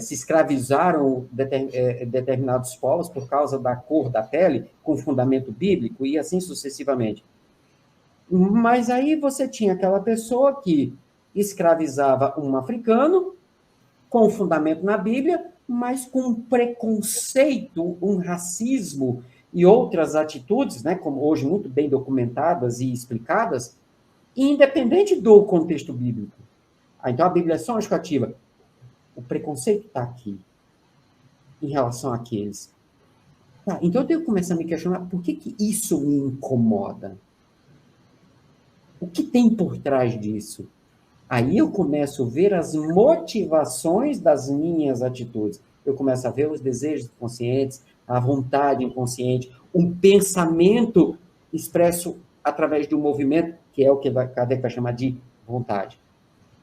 Se escravizaram determinados povos por causa da cor da pele, com fundamento bíblico, e assim sucessivamente. Mas aí você tinha aquela pessoa que escravizava um africano, com fundamento na Bíblia, mas com um preconceito, um racismo e outras atitudes, né, como hoje muito bem documentadas e explicadas, independente do contexto bíblico. Então a Bíblia é só uma justificativa. O preconceito está aqui, em relação àqueles. Então eu tenho que começar a me questionar por que isso me incomoda? O que tem por trás disso? Aí eu começo a ver as motivações das minhas atitudes. Eu começo a ver os desejos conscientes, a vontade inconsciente, um pensamento expresso através de um movimento, que é o que Kardec vai chamar de vontade.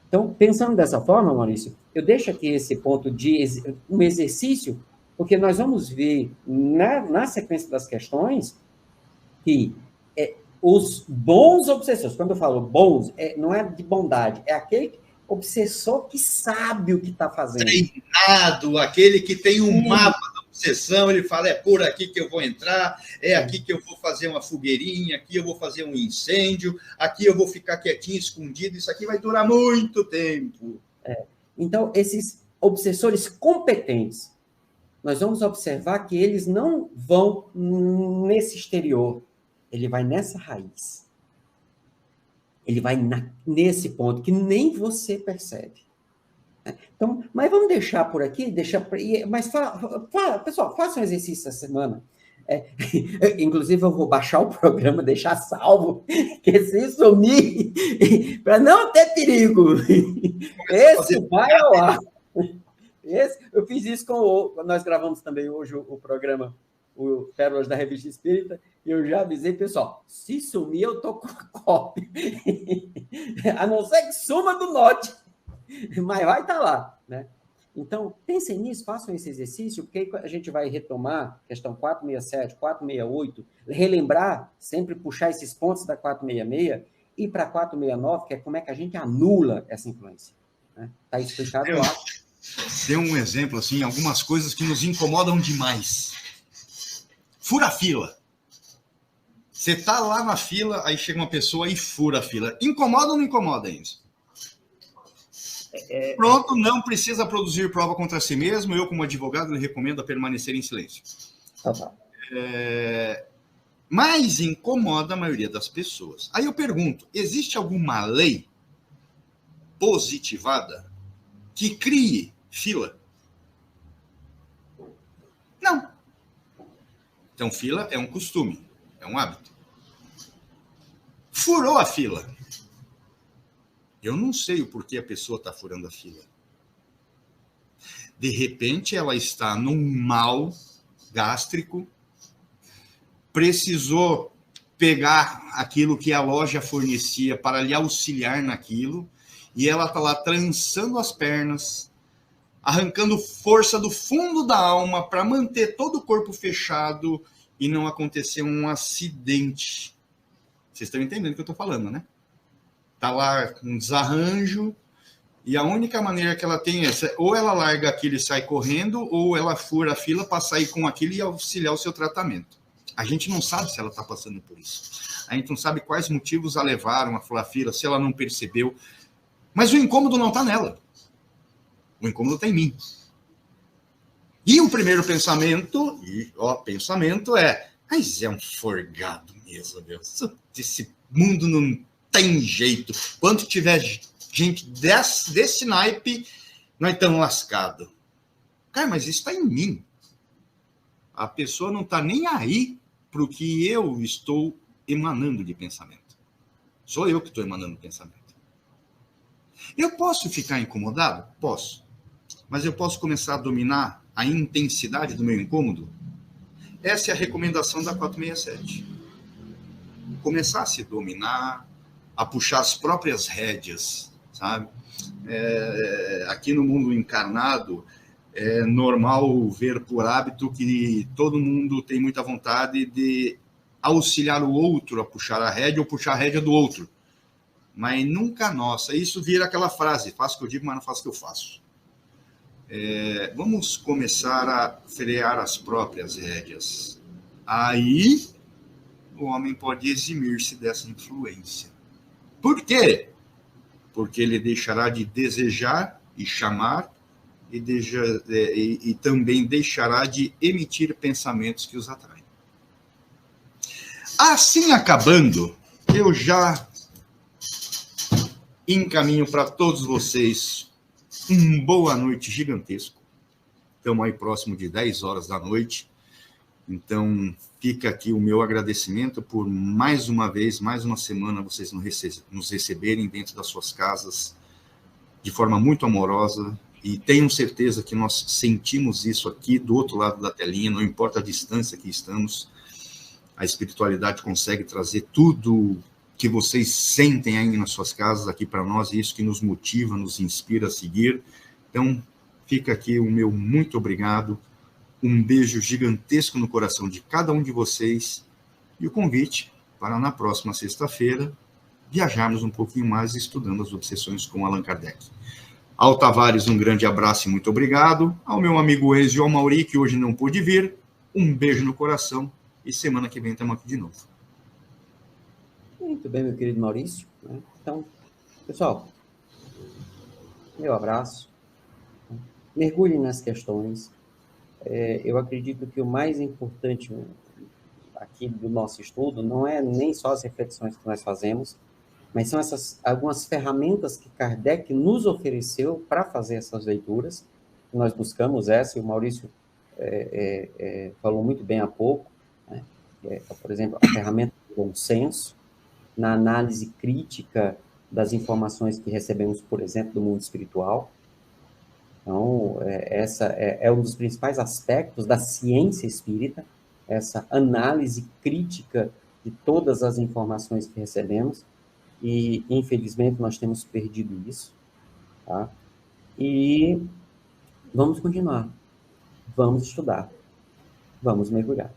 Então, pensando dessa forma, Maurício, eu deixo aqui esse ponto de um exercício, porque nós vamos ver na sequência das questões que os bons obsessores, quando eu falo bons, não é de bondade, é aquele obsessor que sabe o que está fazendo. Treinado, aquele que tem um mapa da obsessão, ele fala, é por aqui que eu vou entrar, aqui que eu vou fazer uma fogueirinha, aqui eu vou fazer um incêndio, aqui eu vou ficar quietinho, escondido, isso aqui vai durar muito tempo. Então, esses obsessores competentes, nós vamos observar que eles não vão nesse exterior, ele vai nessa raiz. Ele vai nesse ponto que nem você percebe. Então, mas vamos deixar por aqui, mas pessoal, faça um exercício essa semana. Inclusive, eu vou baixar o programa, deixar salvo, que se sumir, para não ter perigo. Esse vai ao ar. Eu fiz isso nós gravamos também hoje o programa, o Pérolas da Revista Espírita, e eu já avisei, pessoal, se sumir, eu tô com a cópia. A não ser que suma do note, mas vai estar lá, né? Então, pensem nisso, façam esse exercício, porque aí a gente vai retomar questão 467, 468, relembrar, sempre puxar esses pontos da 466 e para 469, que é como é que a gente anula essa influência. Está explicado lá. Dê um exemplo, assim, algumas coisas que nos incomodam demais. fura a fila. Você está lá na fila, aí chega uma pessoa e fura a fila. Incomoda ou não incomoda isso? Pronto, não precisa produzir prova contra si mesmo. Eu, como advogado, lhe recomendo a permanecer em silêncio. Tá. Mas incomoda a maioria das pessoas. Aí eu pergunto, existe alguma lei positivada que crie fila? Não. Então, fila é um costume, é um hábito. Furou a fila. Eu não sei o porquê a pessoa está furando a fila. De repente, ela está num mal gástrico, precisou pegar aquilo que a loja fornecia para lhe auxiliar naquilo, e ela está lá trançando as pernas, arrancando força do fundo da alma para manter todo o corpo fechado e não acontecer um acidente. Vocês estão entendendo o que eu estou falando, né? Está lá um desarranjo, e a única maneira que ela tem é ou ela larga aquilo e sai correndo, ou ela fura a fila para sair com aquilo e auxiliar o seu tratamento. A gente não sabe se ela está passando por isso. A gente não sabe quais motivos a levaram a furar a fila, se ela não percebeu. Mas o incômodo não está nela. O incômodo está em mim. E o primeiro pensamento, mas é um forgado mesmo, meu. Esse mundo não tem jeito. Quando tiver gente desse naipe, nós estamos lascados. Cara, mas isso está em mim. A pessoa não está nem aí para o que eu estou emanando de pensamento. Sou eu que estou emanando pensamento. Eu posso ficar incomodado? Posso. Mas eu posso começar a dominar a intensidade do meu incômodo? Essa é a recomendação da 467. Começar a se dominar, a puxar as próprias rédeas, sabe? Aqui no mundo encarnado, é normal ver por hábito que todo mundo tem muita vontade de auxiliar o outro a puxar a rédea ou puxar a rédea do outro. Mas nunca a nossa. Isso vira aquela frase, faço o que eu digo, mas não faço o que eu faço. Vamos começar a frear as próprias rédeas. Aí o homem pode eximir-se dessa influência. Por quê? Porque ele deixará de desejar e chamar e também deixará de emitir pensamentos que os atraem. Assim acabando, eu já encaminho para todos vocês boa noite gigantesco. Estamos aí próximo de 10 horas da noite. Então, fica aqui o meu agradecimento por mais uma vez, mais uma semana, vocês nos receberem dentro das suas casas de forma muito amorosa. E tenham certeza que nós sentimos isso aqui do outro lado da telinha, não importa a distância que estamos, a espiritualidade consegue trazer tudo que vocês sentem aí nas suas casas aqui para nós, e isso que nos motiva, nos inspira a seguir. Então, fica aqui o meu muito obrigado, um beijo gigantesco no coração de cada um de vocês, e o convite para na próxima sexta-feira viajarmos um pouquinho mais estudando as obsessões com Allan Kardec. Ao Tavares, um grande abraço e muito obrigado. Ao meu amigo Ezio Mauri, que hoje não pôde vir, um beijo no coração, e semana que vem estamos aqui de novo. Muito bem, meu querido Maurício. Então, pessoal, meu abraço. Mergulhem nas questões. Eu acredito que o mais importante aqui do nosso estudo não é nem só as reflexões que nós fazemos, mas são algumas ferramentas que Kardec nos ofereceu para fazer essas leituras. Nós buscamos essa, e o Maurício falou muito bem há pouco, né? Por exemplo, a ferramenta do bom senso, na análise crítica das informações que recebemos, por exemplo, do mundo espiritual. Então, essa é um dos principais aspectos da ciência espírita, essa análise crítica de todas as informações que recebemos, e, infelizmente, nós temos perdido isso, tá? E vamos continuar, vamos estudar, vamos mergulhar.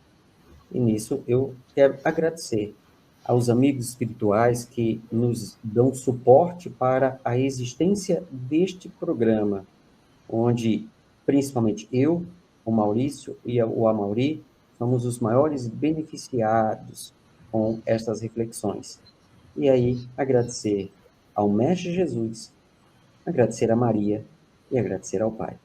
E nisso eu quero agradecer aos amigos espirituais que nos dão suporte para a existência deste programa, onde, principalmente eu, o Maurício e o Amauri, somos os maiores beneficiados com estas reflexões. E aí, agradecer ao Mestre Jesus, agradecer a Maria e agradecer ao Pai.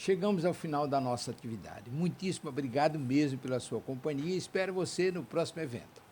Chegamos ao final da nossa atividade. Muitíssimo obrigado mesmo pela sua companhia e espero você no próximo evento.